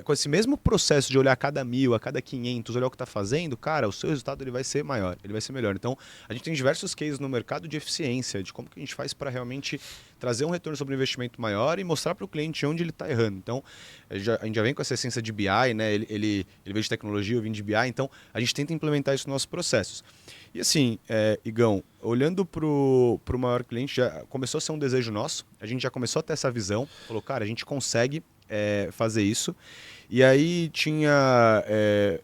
com esse mesmo processo de olhar a cada 1.000, a cada 500, olhar o que está fazendo, cara, o seu resultado ele vai ser maior, ele vai ser melhor. Então, a gente tem diversos cases no mercado de eficiência, de como que a gente faz para realmente trazer um retorno sobre o investimento maior e mostrar para o cliente onde ele está errando. Então, a gente já vem com essa essência de BI, né? Ele veio de tecnologia, eu vim de BI, então a gente tenta implementar isso nos nossos processos. E assim, Igão, olhando para o maior cliente, já começou a ser um desejo nosso, a gente já começou a ter essa visão, falou, cara, a gente consegue fazer isso. E aí tinha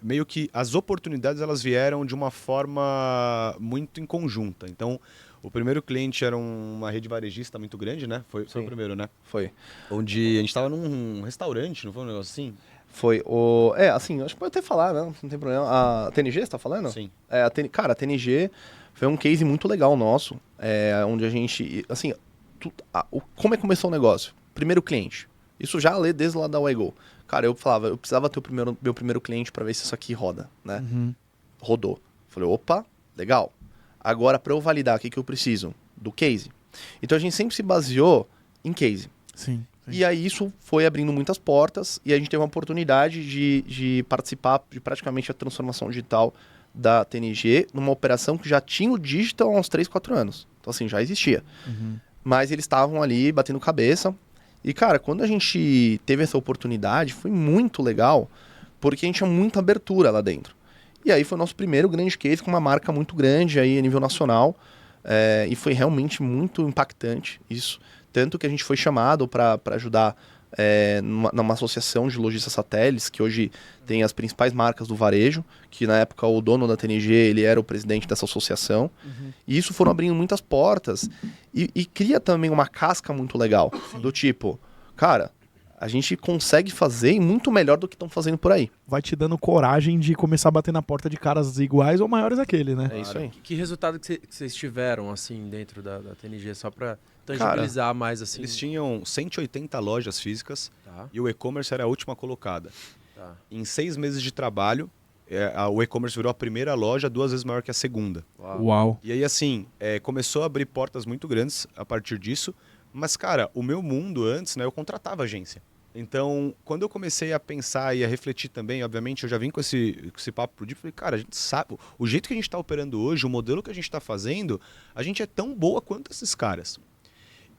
meio que as oportunidades elas vieram de uma forma muito em conjunta. Então, o primeiro cliente era uma rede varejista muito grande, né? Foi o primeiro, né? Foi. Onde a gente estava num restaurante, não foi um negócio assim? Foi assim, acho que pode até falar, né? Não tem problema. A TNG, você tá falando? Sim. Cara, a TNG foi um case muito legal nosso, onde a gente, assim, como é que começou o negócio? Primeiro cliente. Isso já desde lá da Wego. Cara, eu falava, eu precisava ter meu primeiro cliente para ver se isso aqui roda, né? Uhum. Rodou. Falei, opa, legal. Agora, para eu validar, o que eu preciso? Do case. Então, a gente sempre se baseou em case. Sim. E aí, isso foi abrindo muitas portas e a gente teve uma oportunidade de participar de praticamente a transformação digital da TNG numa operação que já tinha o digital há uns 3, 4 anos. Então, assim, já existia. Uhum. Mas eles estavam ali batendo cabeça. E, cara, quando a gente teve essa oportunidade, foi muito legal, porque a gente tinha muita abertura lá dentro. E aí foi o nosso primeiro grande case com uma marca muito grande aí a nível nacional. E foi realmente muito impactante isso. Tanto que a gente foi chamado para ajudar numa associação de lojistas satélites, que hoje tem as principais marcas do varejo, que na época o dono da TNG ele era o presidente dessa associação. Uhum. E isso foram abrindo muitas portas e cria também uma casca muito legal. Sim. Do tipo, cara, a gente consegue fazer muito melhor do que estão fazendo por aí. Vai te dando coragem de começar a bater na porta de caras iguais ou maiores àquele, né? É isso aí. Que resultado que vocês tiveram, assim, dentro da TNG, só para tangibilizar mais, assim? Eles tinham 180 lojas físicas e o e-commerce era a última colocada. Tá. Em 6 meses de trabalho, o e-commerce virou a primeira loja, 2 vezes maior que a segunda. Uau! E aí, assim, começou a abrir portas muito grandes a partir disso, Mas, cara, o meu mundo antes, né, eu contratava agência. Então, quando eu comecei a pensar e a refletir também, obviamente, eu já vim com esse papo pro dia, falei, cara, a gente sabe, o jeito que a gente está operando hoje, o modelo que a gente está fazendo, a gente é tão boa quanto esses caras.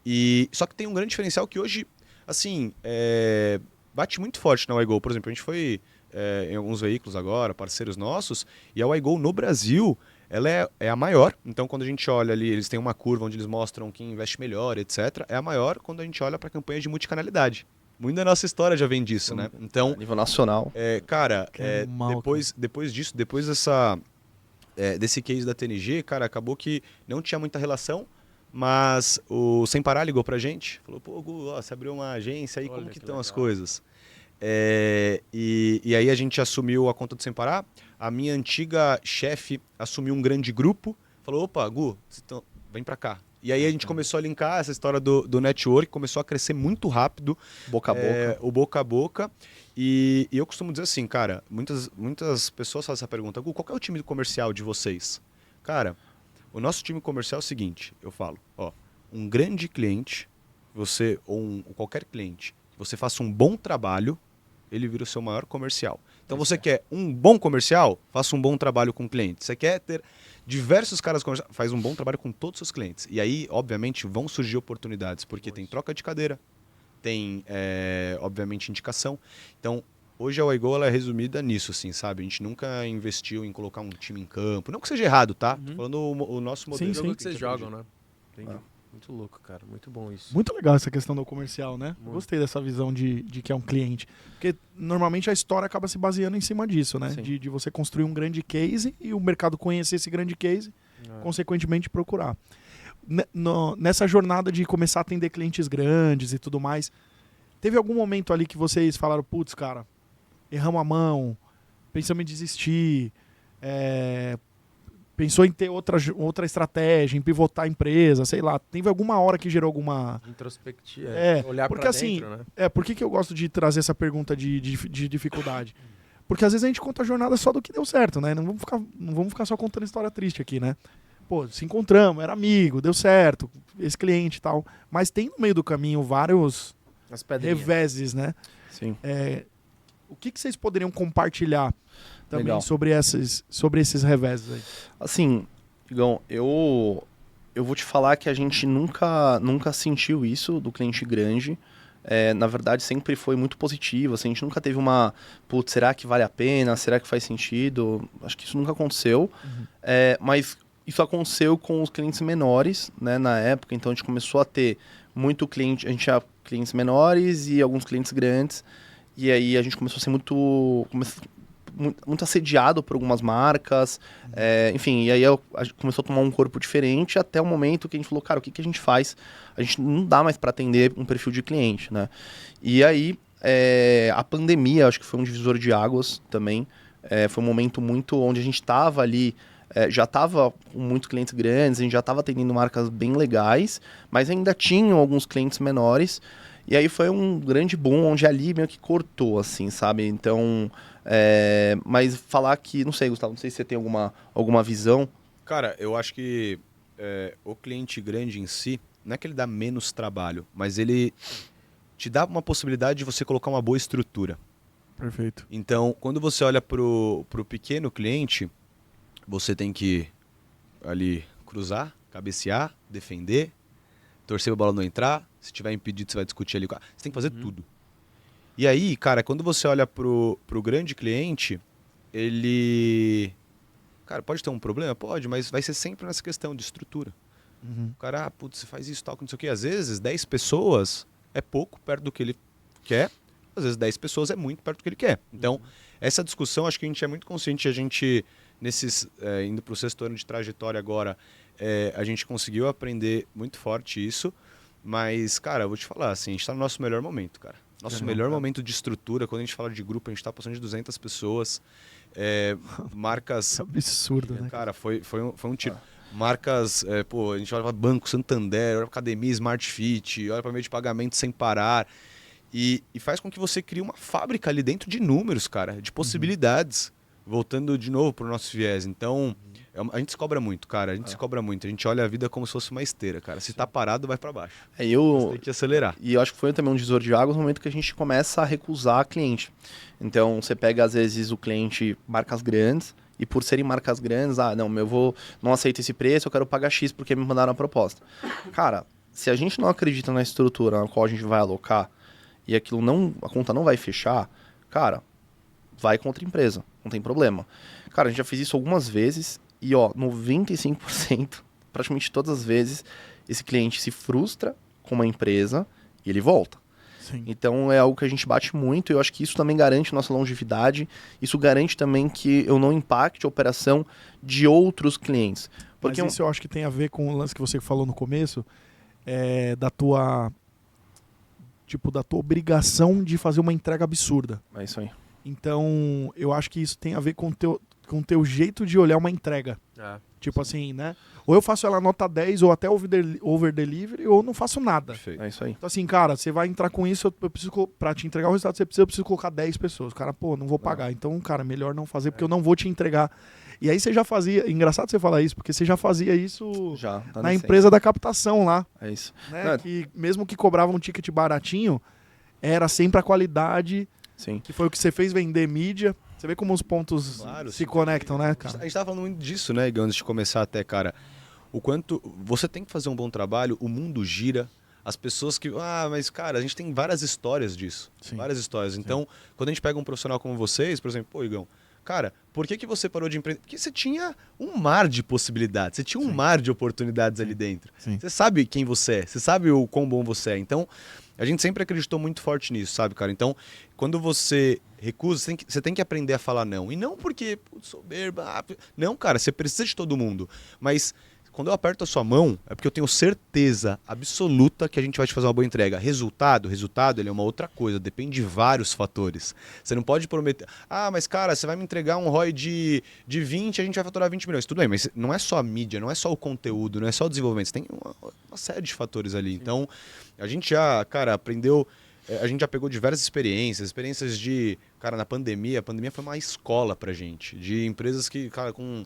E só que tem um grande diferencial que hoje, assim, bate muito forte na WeGo. Por exemplo, a gente foi em alguns veículos agora, parceiros nossos, e a WeGo no Brasil, ela é a maior. Então, quando a gente olha ali, eles têm uma curva onde eles mostram quem investe melhor, etc. É a maior quando a gente olha para campanha de multicanalidade. Muito da nossa história já vem disso, né? Então, A nível nacional. Que animal, depois disso, desse case da TNG, cara, acabou que não tinha muita relação, mas o Sem Parar ligou pra gente, falou, pô, Gu, ó, você abriu uma agência aí, Olha, como que que estão as legal. coisas? E aí a gente assumiu a conta do Sem Parar, a minha antiga chefe assumiu um grande grupo, falou, opa, Gu, vem pra cá. E aí a gente começou a linkar essa história do network, começou a crescer muito rápido, Boca a boca. o boca a boca. E eu costumo dizer assim, cara, muitas pessoas fazem essa pergunta, Gu, qual que é o time comercial de vocês? Cara, o nosso time comercial é o seguinte, eu falo, ó, um grande cliente, você ou qualquer cliente, você faça um bom trabalho, ele vira o seu maior comercial. Então você quer um bom comercial, faça um bom trabalho com o cliente. Você quer ter diversos caras comerciais, faz um bom trabalho com todos os seus clientes. E aí, obviamente, vão surgir oportunidades, porque tem troca de cadeira, tem, obviamente, indicação. Então, hoje a WeGo ela é resumida nisso, assim, sabe? A gente nunca investiu em colocar um time em campo. Não que seja errado, tá? Tô falando o nosso modelo. Sim, O jogo sim. que vocês jogam, né? Entendi. Muito louco, cara. Muito bom isso. Muito legal essa questão do comercial, né? Muito. Gostei dessa visão de que é um cliente. Porque normalmente a história acaba se baseando em cima disso, né? Sim. De você construir um grande case e o mercado conhecer esse grande case, consequentemente procurar. Nessa jornada de começar a atender clientes grandes e tudo mais, teve algum momento ali que vocês falaram, putz, cara, erramos a mão, pensamos em desistir, pensou em ter outra estratégia, em pivotar a empresa, sei lá. Teve alguma hora que gerou alguma... Introspectiva. É, Olhar porque pra assim, dentro, né? por que eu gosto de trazer essa pergunta de dificuldade? Porque às vezes a gente conta a jornada só do que deu certo, né? Não vamos ficar só contando história triste aqui, né? Pô, se encontramos, era amigo, deu certo, esse cliente e tal. Mas tem no meio do caminho vários As pedrinhas. reveses, né? Sim. O que vocês poderiam compartilhar também Legal. sobre esses reveses aí? Assim, Igão, eu vou te falar que a gente nunca sentiu isso do cliente grande. Na verdade, sempre foi muito positivo. Assim, a gente nunca teve uma... Putz, será que vale a pena? Será que faz sentido? Acho que isso nunca aconteceu. Mas isso aconteceu com os clientes menores, né, na época. Então, a gente começou a ter muito cliente... A gente tinha clientes menores e alguns clientes grandes. E aí, a gente começou a ser muito assediado por algumas marcas, enfim, e aí a gente começou a tomar um corpo diferente até o momento que a gente falou, cara, o que a gente faz? A gente não dá mais para atender um perfil de cliente, né? E aí, a pandemia, acho que foi um divisor de águas também, foi um momento muito onde a gente estava ali, já estava com muitos clientes grandes, a gente já estava atendendo marcas bem legais, mas ainda tinham alguns clientes menores, e aí foi um grande boom, onde ali meio que cortou, assim, sabe? Então... mas falar que, não sei, Gustavo, não sei se você tem alguma visão. Cara, eu acho que o cliente grande em si, não é que ele dá menos trabalho, mas ele te dá uma possibilidade de você colocar uma boa estrutura. Perfeito. Então, quando você olha pro pequeno cliente, você tem que ali cruzar, cabecear, defender, torcer a bola não entrar, se tiver impedido você vai discutir ali. Você tem que fazer tudo. E aí, cara, quando você olha pro grande cliente, ele... Cara, pode ter um problema? Pode, mas vai ser sempre nessa questão de estrutura. O cara, putz, você faz isso, tal, não sei o quê. Às vezes, 10 pessoas é pouco perto do que ele quer. Às vezes, 10 pessoas é muito perto do que ele quer. Então, essa discussão, acho que a gente é muito consciente. A gente, indo pro 6º ano de trajetória agora, a gente conseguiu aprender muito forte isso. Mas, cara, eu vou te falar, assim, a gente tá no nosso melhor momento, cara. Nosso melhor momento de estrutura, quando a gente fala de grupo, a gente tá passando de 200 pessoas. Marcas... Absurdo, né? Cara, foi um tiro. Marcas, a gente olha para Banco Santander, olha para Academia Smart Fit, olha para meio de pagamento sem parar. E faz com que você crie uma fábrica ali dentro de números, cara, de possibilidades. Voltando de novo para o nosso viés. Então, A gente se cobra muito, cara. A gente se cobra muito. A gente olha a vida como se fosse uma esteira, cara. Se tá parado, vai pra baixo. Você tem que acelerar. E eu acho que foi também um divisor de águas no momento que a gente começa a recusar cliente. Então, você pega, às vezes, o cliente, marcas grandes, e por serem marcas grandes, não aceito esse preço, eu quero pagar X porque me mandaram a proposta. Cara, se a gente não acredita na estrutura na qual a gente vai alocar, e a conta não vai fechar, cara, vai com outra empresa, não tem problema. Cara, a gente já fez isso algumas vezes, e 95%, praticamente todas as vezes, esse cliente se frustra com uma empresa e ele volta. Sim. Então é algo que a gente bate muito e eu acho que isso também garante nossa longevidade. Isso garante também que eu não impacte a operação de outros clientes. Porque Mas isso eu acho que tem a ver com o lance que você falou no começo, da tua obrigação de fazer uma entrega absurda. É isso aí. Então, eu acho que isso tem a ver com o teu jeito de olhar uma entrega. Tipo assim, né? Ou eu faço ela nota 10, ou até over delivery, ou não faço nada. Perfeito. É isso aí. Então assim, cara, você vai entrar com isso, eu preciso, pra te entregar o resultado, eu preciso colocar 10 pessoas. O cara, não vou pagar. Então, cara, melhor não fazer, porque eu não vou te entregar. E aí você já fazia, engraçado você falar isso, porque você já fazia isso na empresa da captação lá. É isso. Né? Que mesmo que cobrava um ticket baratinho, era sempre a qualidade, Sim. que foi o que você fez vender mídia. Você vê como os pontos se conectam, né, A cara? gente tava falando muito disso, né, Igor, antes de começar até, cara. O quanto você tem que fazer um bom trabalho, o mundo gira, as pessoas que... mas, cara, a gente tem várias histórias disso. Sim. Várias histórias. Então, quando a gente pega um profissional como vocês, por exemplo, Igão, cara, por que você parou de empreender? Porque você tinha um mar de possibilidades, você tinha um mar de oportunidades ali dentro. Sim. Você sabe quem você é, você sabe o quão bom você é. Então, a gente sempre acreditou muito forte nisso, sabe, cara? Então, quando você recusa, você tem que aprender a falar não. E não porque, soberba... Não, cara, você precisa de todo mundo. Mas... Quando eu aperto a sua mão, é porque eu tenho certeza absoluta que a gente vai te fazer uma boa entrega. Resultado, ele é uma outra coisa, depende de vários fatores. Você não pode prometer, mas cara, você vai me entregar um ROI de 20, a gente vai faturar 20 milhões. Tudo bem, mas não é só a mídia, não é só o conteúdo, não é só o desenvolvimento, você tem uma série de fatores ali. Então, a gente já, cara, aprendeu... A gente já pegou diversas experiências de... Cara, na pandemia, a pandemia foi uma escola pra gente. De empresas que, cara, com...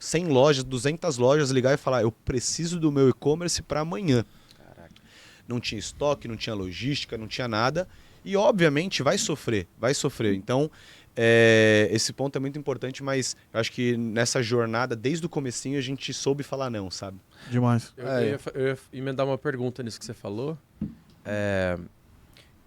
100 lojas, 200 lojas, ligar e falar, eu preciso do meu e-commerce para amanhã. Caraca. Não tinha estoque, não tinha logística, não tinha nada. E, obviamente, vai sofrer. Então, esse ponto é muito importante, mas eu acho que nessa jornada, desde o comecinho, a gente soube falar não, sabe? Demais. Eu ia emendar uma pergunta nisso que você falou.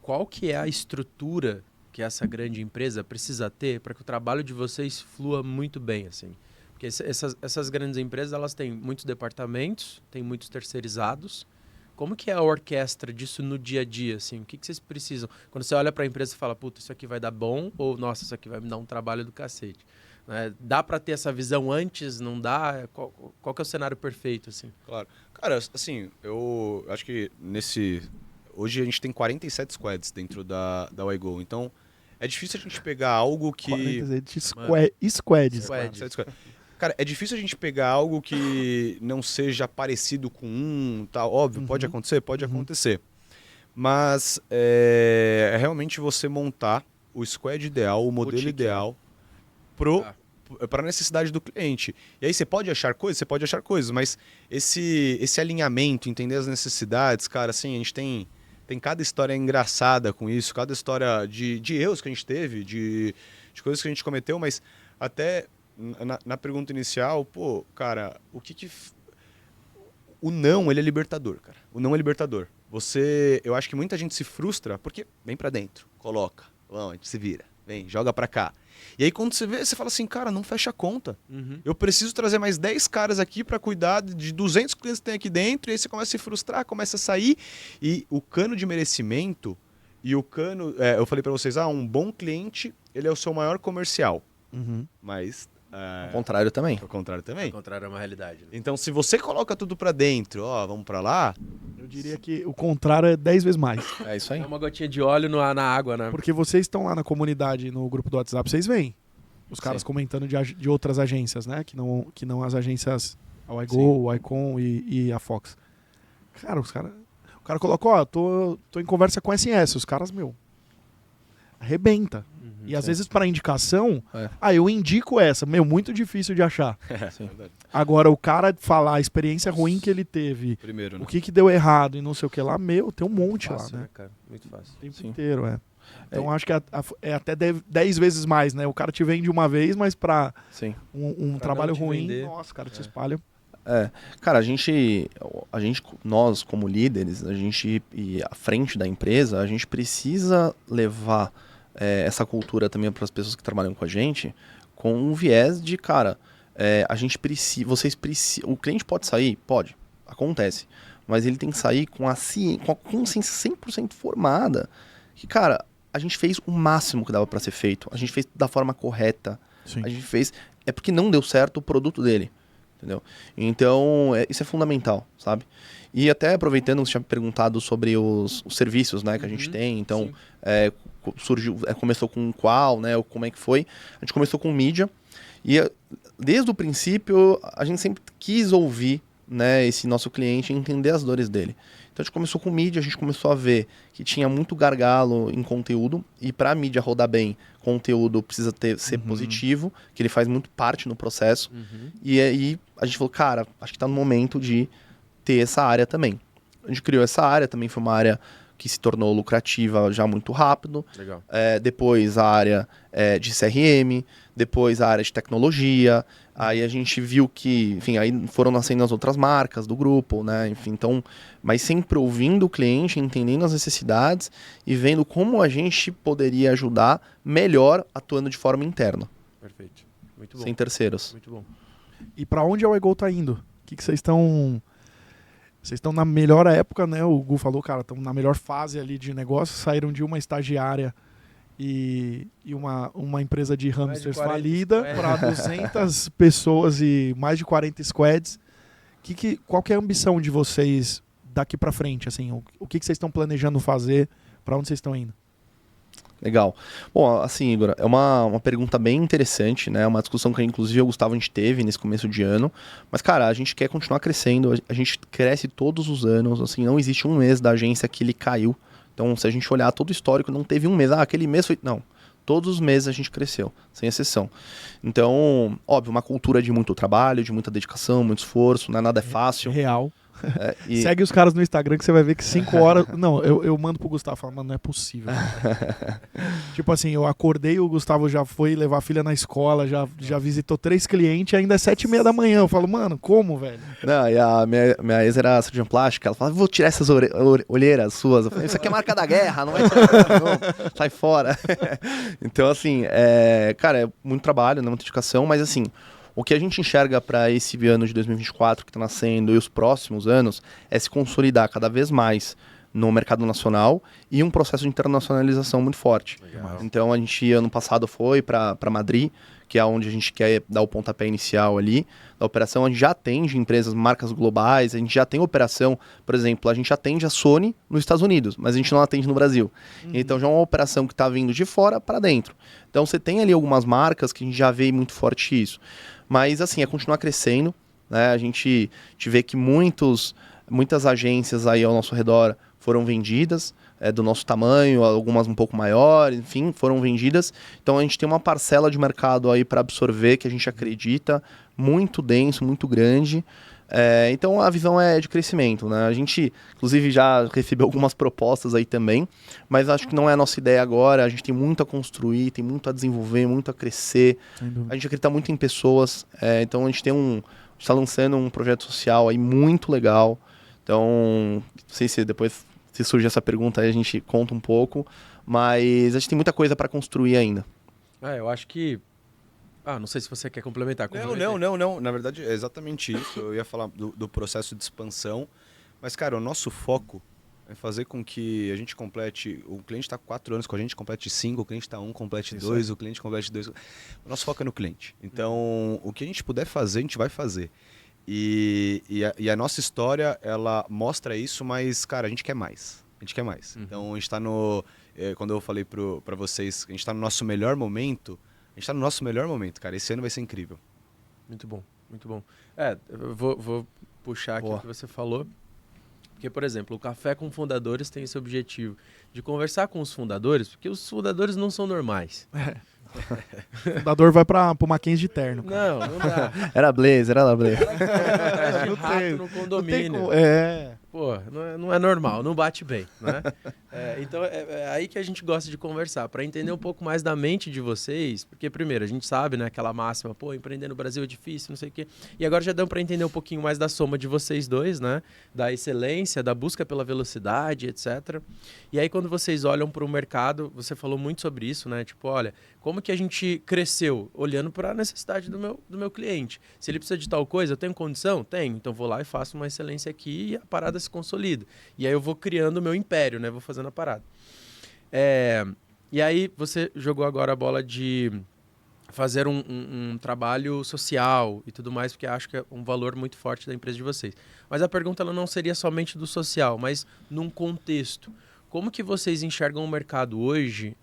Qual que é a estrutura que essa grande empresa precisa ter para que o trabalho de vocês flua muito bem, assim? Porque essas grandes empresas, elas têm muitos departamentos, têm muitos terceirizados. Como que é a orquestra disso no dia a dia, assim? O que vocês precisam? Quando você olha para a empresa e fala, puta, isso aqui vai dar bom, ou, nossa, isso aqui vai me dar um trabalho do cacete. Né? Dá para ter essa visão antes, não dá? Qual que é o cenário perfeito, assim? Claro. Cara, assim, eu acho que hoje a gente tem 47 squads dentro da YGO, então é difícil a gente pegar algo que... Squads. Cara, é difícil a gente pegar algo que não seja parecido com tal. Óbvio, pode acontecer? Pode acontecer. Mas é realmente você montar o squad ideal, o modelo ideal para a necessidade do cliente. E aí você pode achar coisas, mas esse alinhamento, entender as necessidades, cara, assim, a gente tem cada história engraçada com isso, cada história de erros que a gente teve, de coisas que a gente cometeu, mas até na pergunta inicial, cara, o não, ele é libertador, cara. O não é libertador. Eu acho que muita gente se frustra porque vem pra dentro, coloca, vamos, a gente se vira, vem, joga pra cá. E aí quando você vê, você fala assim, cara, não fecha a conta. Eu preciso trazer mais 10 caras aqui pra cuidar de 200 clientes que tem aqui dentro, e aí você começa a se frustrar, começa a sair, e o cano de merecimento, e o cano, eu falei pra vocês, um bom cliente, ele é o seu maior comercial. Mas... Ao contrário também. Ao contrário também. Ao contrário é uma realidade. Né? Então, se você coloca tudo pra dentro, vamos pra lá... Eu diria que o contrário é 10 vezes mais. É isso aí. É uma gotinha de óleo na água, né? Porque vocês estão lá na comunidade, no grupo do WhatsApp, vocês veem os caras comentando de outras agências, né? Que não as agências, a YGO, o Icon e a Fox. Cara, o cara colocou, tô em conversa com a SS, os caras, arrebenta. E às vezes para indicação, eu indico essa. Muito difícil de achar. Sim. Agora, o cara falar a experiência ruim que ele teve, Primeiro, né? o que deu errado e não sei o que lá, tem um monte Fácil, lá, né? cara? Muito fácil. O tempo Sim. inteiro, Então, acho que é até 10 vezes mais, né? O cara te vende uma vez, mas para Sim. um Pra trabalho não te ruim, vender. nossa, o cara te espalha. Cara, nós como líderes, e à frente da empresa, a gente precisa levar essa cultura também para as pessoas que trabalham com a gente, com um viés de, cara, a gente precisa, vocês precisam, o cliente pode sair? Pode, acontece, mas ele tem que sair com a consciência 100% formada, que, cara, a gente fez o máximo que dava para ser feito, a gente fez da forma correta, Sim. a gente fez, porque não deu certo o produto dele. Entendeu? Então, isso é fundamental, sabe? E até aproveitando, você tinha perguntado sobre os serviços, né, que a gente tem. Então, começou com qual, né? Ou como é que foi? A gente começou com mídia. E desde o princípio, a gente sempre quis ouvir, né, esse nosso cliente e entender as dores dele. Então a gente começou com mídia, a gente começou a ver que tinha muito gargalo em conteúdo, e para a mídia rodar bem, conteúdo precisa ser positivo, que ele faz muito parte no processo. E aí a gente falou, cara, acho que está no momento de ter essa área também. A gente criou essa área, também foi uma área que se tornou lucrativa já muito rápido. Legal. Depois a área de CRM, depois a área de tecnologia. Aí a gente viu que, enfim, aí foram nascendo as outras marcas do grupo, né? Enfim, então, mas sempre ouvindo o cliente, entendendo as necessidades e vendo como a gente poderia ajudar melhor atuando de forma interna, Perfeito. Muito bom. sem terceiros. Muito bom. E para onde a Wegol tá indo? O que vocês estão... Vocês estão na melhor época, né? O Gu falou, cara, estão na melhor fase ali de negócio. Saíram de uma estagiária e uma empresa de hamsters 40 falida squads. para 200 pessoas e mais de 40 squads. Qual que é a ambição de vocês daqui para frente? Assim, o que vocês estão planejando fazer? Para onde vocês estão indo? Legal. Bom, assim, Igor, é uma pergunta bem interessante, né? Uma discussão que inclusive o Gustavo a gente teve nesse começo de ano. Mas, cara, a gente quer continuar crescendo, a gente cresce todos os anos, assim, não existe um mês da agência que ele caiu. Então, se a gente olhar todo o histórico, não teve um mês, aquele mês foi... Não, todos os meses a gente cresceu, sem exceção. Então, óbvio, uma cultura de muito trabalho, de muita dedicação, muito esforço, né? Nada é fácil. Real. E... Segue os caras no Instagram que você vai ver que 5 horas... Não, eu mando pro Gustavo e falo, mano, não é possível. Tipo assim, eu acordei, o Gustavo já foi levar a filha na escola, já visitou 3 clientes, ainda é 7h30 da manhã. Eu falo, mano, como, velho? Não, e a minha ex era cirurgiã plástica, ela falava, vou tirar essas olheiras suas. Eu falei, isso aqui é marca da guerra, não vai tirar não, sai fora. Então, assim, cara, é muito trabalho, né, muita dedicação, mas assim... O que a gente enxerga para esse ano de 2024 que está nascendo e os próximos anos é se consolidar cada vez mais no mercado nacional e um processo de internacionalização muito forte. Legal. Então a gente ano passado foi para Madrid, que é onde a gente quer dar o pontapé inicial ali da operação. A gente já atende empresas, marcas globais, a gente já tem operação, por exemplo, a gente atende a Sony nos Estados Unidos, mas a gente não atende no Brasil. Então já é uma operação que está vindo de fora para dentro. Então você tem ali algumas marcas que a gente já vê muito forte isso. Mas, assim, é continuar crescendo, né? A gente vê que muitas agências aí ao nosso redor foram vendidas, do nosso tamanho, algumas um pouco maiores, enfim, foram vendidas. Então, a gente tem uma parcela de mercado aí para absorver, que a gente acredita, muito denso, muito grande. Então, a visão é de crescimento, né? A gente, inclusive, já recebeu algumas propostas aí também, mas acho que não é a nossa ideia agora. A gente tem muito a construir, tem muito a desenvolver, muito a crescer. A gente acredita muito em pessoas, então a gente está lançando um projeto social aí muito legal. Então, não sei se depois, se surge essa pergunta aí, a gente conta um pouco, mas a gente tem muita coisa para construir ainda. Eu acho que... não sei se você quer complementar. Não. Na verdade, é exatamente isso. Eu ia falar do processo de expansão. Mas, cara, o nosso foco é fazer com que a gente complete... O cliente está 4 anos com a gente, complete 5. O cliente está 1, complete 2. O cliente complete 2. O nosso foco é no cliente. Então, o que a gente puder fazer, a gente vai fazer. E a nossa história, ela mostra isso, mas, cara, a gente quer mais. A gente quer mais. Então, a gente está no... Quando eu falei para vocês, a gente está no nosso melhor momento... A gente está no nosso melhor momento, cara. Esse ano vai ser incrível. Muito bom, muito bom. Eu vou puxar aqui o que você falou. Porque, por exemplo, o Café com Fundadores tem esse objetivo de conversar com os fundadores, porque os fundadores não são normais. O fundador vai pro Mackenzie de terno. Cara. Não dá. Era Blazer, era Blazer. Atrás de Não rato tem- no Não tem condomínio. como- Pô, não é normal, não bate bem, né? Então é aí que a gente gosta de conversar, para entender um pouco mais da mente de vocês, porque primeiro, a gente sabe, né, aquela máxima, pô, empreender no Brasil é difícil, não sei o quê, e agora já deu para entender um pouquinho mais da soma de vocês dois, né, da excelência, da busca pela velocidade, etc. E aí quando vocês olham para o mercado, você falou muito sobre isso, né, tipo, olha, como que a gente cresceu? Olhando para a necessidade do meu cliente. Se ele precisa de tal coisa, eu tenho condição? Tenho, então vou lá e faço uma excelência aqui e a parada se consolida. E aí eu vou criando o meu império, né? Vou fazendo a parada. E aí você jogou agora a bola de fazer um trabalho social e tudo mais, porque acho que é um valor muito forte da empresa de vocês. Mas a pergunta ela não seria somente do social, mas num contexto. Como que vocês enxergam o mercado hoje,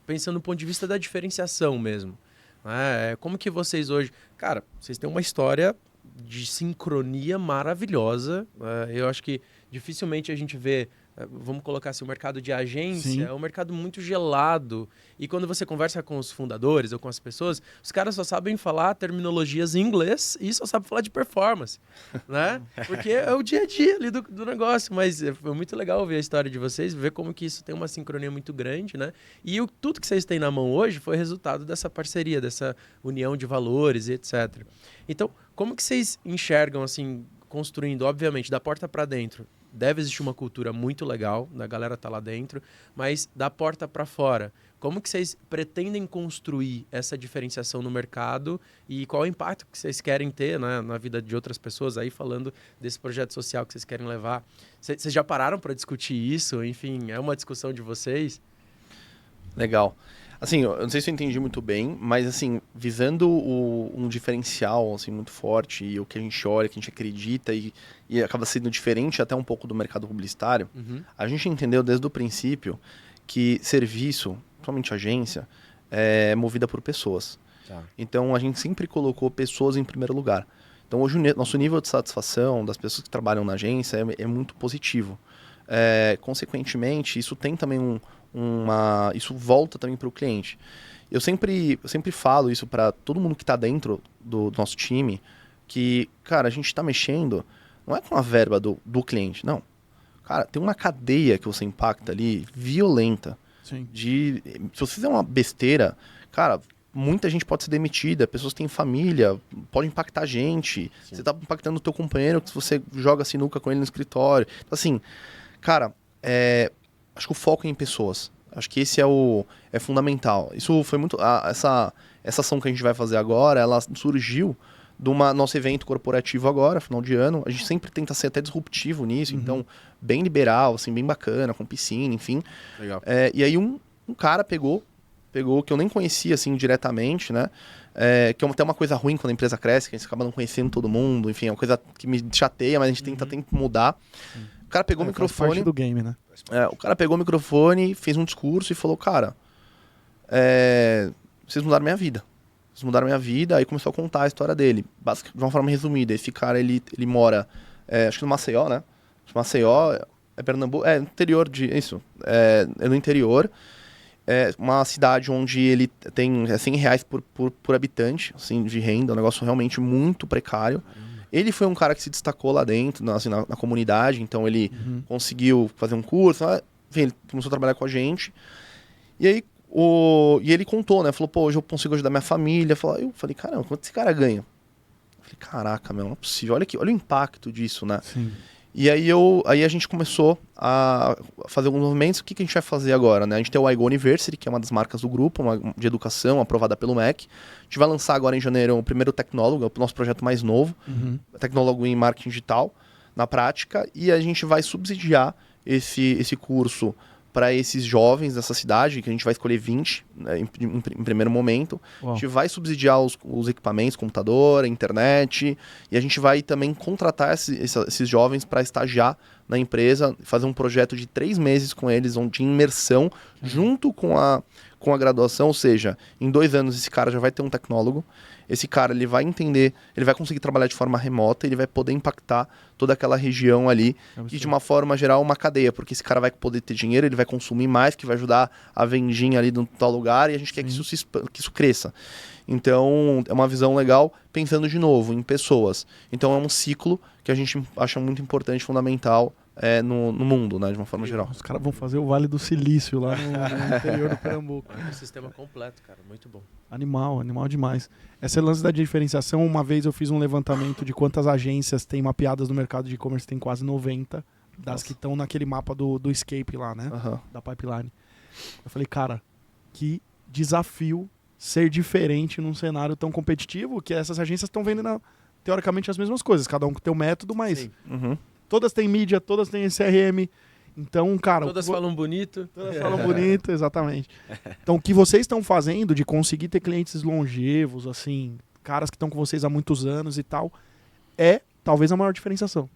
pensando do ponto de vista da diferenciação mesmo? Como que vocês hoje... Cara, vocês têm uma história de sincronia maravilhosa. Eu acho que dificilmente a gente vê, vamos colocar assim, o mercado de agência. Sim. É um mercado muito gelado. E quando você conversa com os fundadores ou com as pessoas, os caras só sabem falar terminologias em inglês e só sabem falar de performance, né? Porque é o dia a dia ali do negócio. Mas foi muito legal ver a história de vocês, ver como que isso tem uma sincronia muito grande, né? E tudo que vocês têm na mão hoje foi resultado dessa parceria, dessa união de valores e etc. Então, como que vocês enxergam, assim, construindo, obviamente, da porta para dentro? Deve existir uma cultura muito legal, da galera tá lá dentro, mas da porta para fora, como que vocês pretendem construir essa diferenciação no mercado e qual é o impacto que vocês querem ter, né, na vida de outras pessoas, aí falando desse projeto social que vocês querem levar? Vocês já pararam para discutir isso? Enfim, é uma discussão de vocês? Legal. Assim, eu não sei se eu entendi muito bem, mas assim, visando um diferencial assim, muito forte e o que a gente olha, que a gente acredita e acaba sendo diferente até um pouco do mercado publicitário, a gente entendeu desde o princípio que serviço, principalmente agência, é movida por pessoas. Tá. Então a gente sempre colocou pessoas em primeiro lugar. Então hoje o nosso nível de satisfação das pessoas que trabalham na agência é muito positivo. Consequentemente, isso tem também isso volta também para o cliente. Eu sempre falo isso para todo mundo que está dentro do nosso time, que, cara, a gente está mexendo, não é com a verba do cliente, não. Cara, tem uma cadeia que você impacta ali, violenta. Sim. Se você fizer uma besteira, cara, muita gente pode ser demitida, pessoas têm família, pode impactar a gente. Sim. Você está impactando o teu companheiro, que você joga sinuca com ele no escritório. Então, assim, cara, acho que o foco é em pessoas. Acho que esse é fundamental. Isso foi muito... Essa ação que a gente vai fazer agora, ela surgiu do nosso evento corporativo agora, final de ano. A gente sempre tenta ser até disruptivo nisso, então, bem liberal, assim, bem bacana, com piscina, enfim. Legal. E aí um cara pegou, que eu nem conhecia, assim, diretamente, né? Que é até uma coisa ruim quando a empresa cresce, que a gente acaba não conhecendo todo mundo, enfim, é uma coisa que me chateia, mas a gente tenta mudar. O cara pegou o microfone... Faz parte do game, né? O cara pegou o microfone, fez um discurso e falou, cara, vocês mudaram minha vida. Vocês mudaram minha vida. Aí começou a contar a história dele. De uma forma resumida. Esse cara, ele mora, acho que no Maceió, né? Maceió é Pernambuco, interior de... Isso, é no interior. É uma cidade onde ele tem R$100 por habitante, assim, de renda. Um negócio realmente muito precário. Ele foi um cara que se destacou lá dentro, assim, na comunidade, então ele conseguiu fazer um curso, enfim, ele começou a trabalhar com a gente. E aí, ele contou, né? Falou, pô, hoje eu consigo ajudar minha família. Eu falei, caramba, quanto esse cara ganha? Eu falei, caraca, meu, não é possível. Olha o impacto disso, né? Sim. E aí, a gente começou a fazer alguns movimentos. O que a gente vai fazer agora, né? A gente tem o iGo University, que é uma das marcas do grupo, de educação, aprovada pelo MEC. A gente vai lançar agora em janeiro o primeiro tecnólogo, é o nosso projeto mais novo, tecnólogo em marketing digital, na prática, e a gente vai subsidiar esse curso para esses jovens dessa cidade, que a gente vai escolher 20 né, em primeiro momento. Uau. A gente vai subsidiar os equipamentos, computador, internet, e a gente vai também contratar esses jovens para estagiar na empresa, fazer um projeto de 3 meses com eles, de imersão, junto com a graduação, ou seja, em 2 anos esse cara já vai ter um tecnólogo, esse cara ele vai entender, ele vai conseguir trabalhar de forma remota, ele vai poder impactar toda aquela região ali, e de uma forma geral uma cadeia, porque esse cara vai poder ter dinheiro, ele vai consumir mais, que vai ajudar a vendinha ali no tal lugar, e a gente quer que isso cresça. Então, é uma visão legal, pensando de novo em pessoas. Então, é um ciclo que a gente acha muito importante, fundamental no mundo, né, de uma forma geral. Os caras vão fazer o Vale do Silício lá no interior do Pernambuco. É um sistema completo, cara. Muito bom. Animal demais. Esse lance da diferenciação, uma vez eu fiz um levantamento de quantas agências tem mapeadas no mercado de e-commerce, tem quase 90 das que estão naquele mapa do Escape lá, né? Da Pipeline. Eu falei, cara, que desafio ser diferente num cenário tão competitivo que essas agências estão vendendo, teoricamente, as mesmas coisas. Cada um com o seu método, mas todas têm mídia, todas têm CRM. Então, cara... Todas falam bonito. Todas falam bonito, exatamente. Então, o que vocês estão fazendo de conseguir ter clientes longevos, assim, caras que estão com vocês há muitos anos e tal, é talvez a maior diferenciação.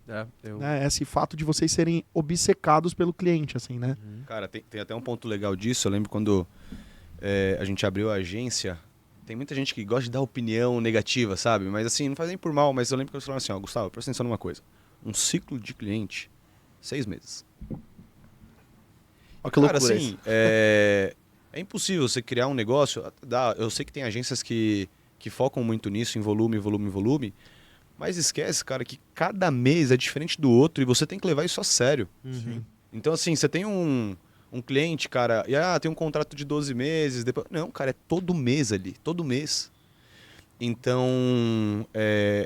Esse fato de vocês serem obcecados pelo cliente, assim, né? Cara, tem até um ponto legal disso. Eu lembro quando a gente abriu a agência, tem muita gente que gosta de dar opinião negativa, sabe? Mas assim, não faz nem por mal, mas eu lembro que eu falava assim, ó, Gustavo, presta atenção numa coisa. Um ciclo de cliente, 6 meses. Olha que loucura, cara, assim, é impossível você criar um negócio. Eu sei que tem agências que focam muito nisso, em volume, mas esquece, cara, que cada mês é diferente do outro e você tem que levar isso a sério. Então, assim, você tem um cliente, cara, e tem um contrato de 12 meses, depois... Não, cara, é todo mês ali, todo mês. Então,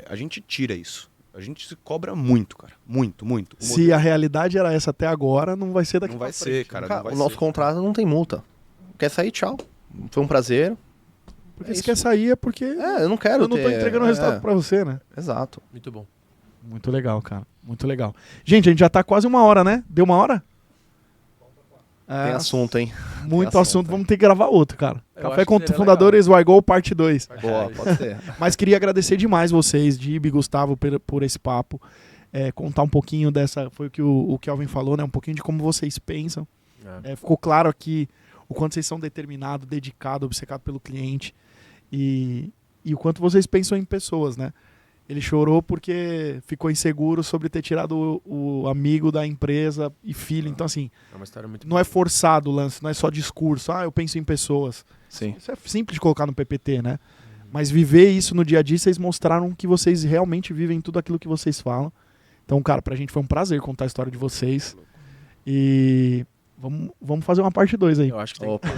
a gente tira isso. A gente se cobra muito, cara. Muito. Se a realidade era essa até agora, não vai ser daqui pra frente. Não vai ser, cara. Não vai o nosso contrato não tem multa. Quer sair, tchau. Foi um prazer. Porque se quer sair é porque... eu não quero eu não tô entregando resultado pra você, né? Exato. Muito bom. Muito legal, cara. Muito legal. Gente, a gente já tá quase 1 hora, né? Deu 1 hora? Tem assunto, hein? Muito assunto. Vamos ter que gravar outro, cara. Eu Café acho com que Fundadores YGO, parte 2. Boa, pode ser. Mas queria agradecer demais vocês, Dib e Gustavo, por esse papo. Contar um pouquinho dessa... Foi o que o Kelvin falou, né? Um pouquinho de como vocês pensam. Ficou claro aqui o quanto vocês são determinados, dedicados, obcecados pelo cliente. E o quanto vocês pensam em pessoas, né? Ele chorou porque ficou inseguro sobre ter tirado o amigo da empresa e filho. Então, assim, É uma história muito não é forçado o lance, não é só discurso. Eu penso em pessoas. Sim. Isso é simples de colocar no PPT, né? Mas viver isso no dia a dia, vocês mostraram que vocês realmente vivem tudo aquilo que vocês falam. Então, cara, pra gente foi um prazer contar a história de vocês. E vamos fazer uma parte 2 aí. Eu acho que tem Opa.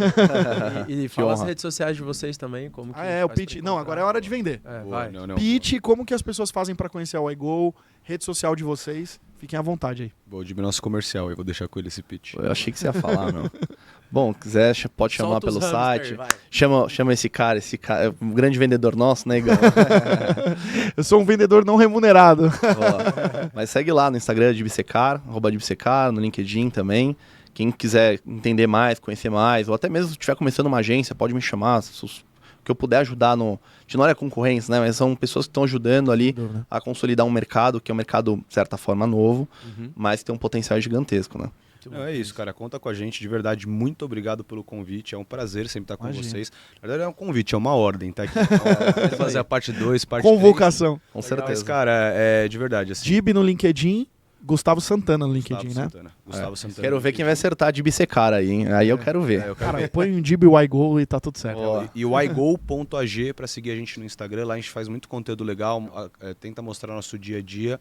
E fala as redes sociais de vocês também, como que o faz pitch. pra Não, encontrar. agora é hora de vender. Boa, Vai. não. Pitch, como que as pessoas fazem pra conhecer o iGo, rede social de vocês. Fiquem à vontade aí. Vou diminuir nosso comercial, eu vou deixar com ele esse pitch. Eu achei que você ia falar, meu. Bom, quiser, pode chamar Solta os pelo hamster, site. vai. Chama esse cara é um grande vendedor nosso, né, Igão? Eu sou um vendedor não remunerado. Ó, mas segue lá no Instagram, @dibsecar, @dibsecar, no LinkedIn também. Quem quiser entender mais, conhecer mais, ou até mesmo se estiver começando uma agência, pode me chamar. Que eu puder ajudar no... De não é concorrência, né? Mas são pessoas que estão ajudando ali a consolidar um mercado, que é um mercado, de certa forma, novo, mas que tem um potencial gigantesco, né? É isso, cara. Conta com a gente. De verdade, muito obrigado pelo convite. É um prazer sempre estar com vocês. Na verdade, é um convite, é uma ordem, tá aqui. Fazer a parte 2, parte 3. Convocação. Com certeza. Mas, cara, de verdade. Assim, Dib no LinkedIn, Gustavo Santana no LinkedIn, Gustavo Santana. Quero ver quem vai acertar de Dibsecar aí, hein? Aí eu quero ver. Cara, põe um Dib e iGo e tá tudo certo. E o iGo.ag pra seguir a gente no Instagram. Lá a gente faz muito conteúdo legal, tenta mostrar nosso dia a dia.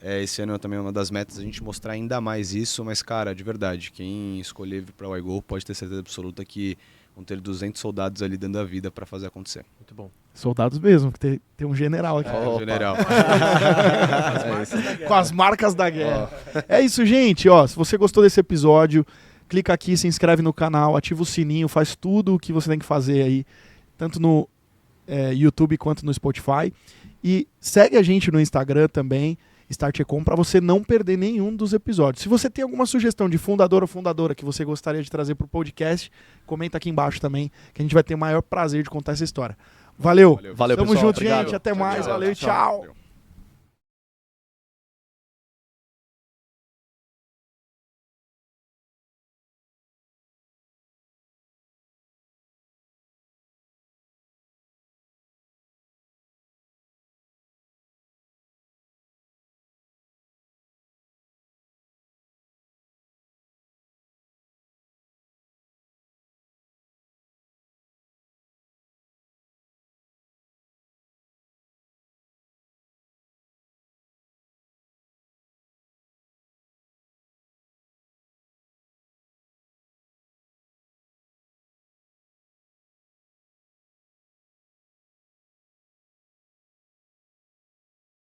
Esse ano também é uma das metas a gente mostrar ainda mais isso. Mas, cara, de verdade, quem escolher vir pra o iGo pode ter certeza absoluta que vão ter 200 soldados ali dando a vida pra fazer acontecer. Muito bom. Soldados mesmo, que tem um general aqui. General. Com as marcas da guerra. É isso, gente. Se você gostou desse episódio, clica aqui, se inscreve no canal, ativa o sininho, faz tudo o que você tem que fazer aí, tanto no YouTube quanto no Spotify. E segue a gente no Instagram também, StartEcom, para você não perder nenhum dos episódios. Se você tem alguma sugestão de fundador ou fundadora que você gostaria de trazer para o podcast, comenta aqui embaixo também, que a gente vai ter o maior prazer de contar essa história. Valeu. Valeu, Tamo pessoal. junto, Obrigado. gente. Até mais. Tchau, Valeu, tchau. tchau.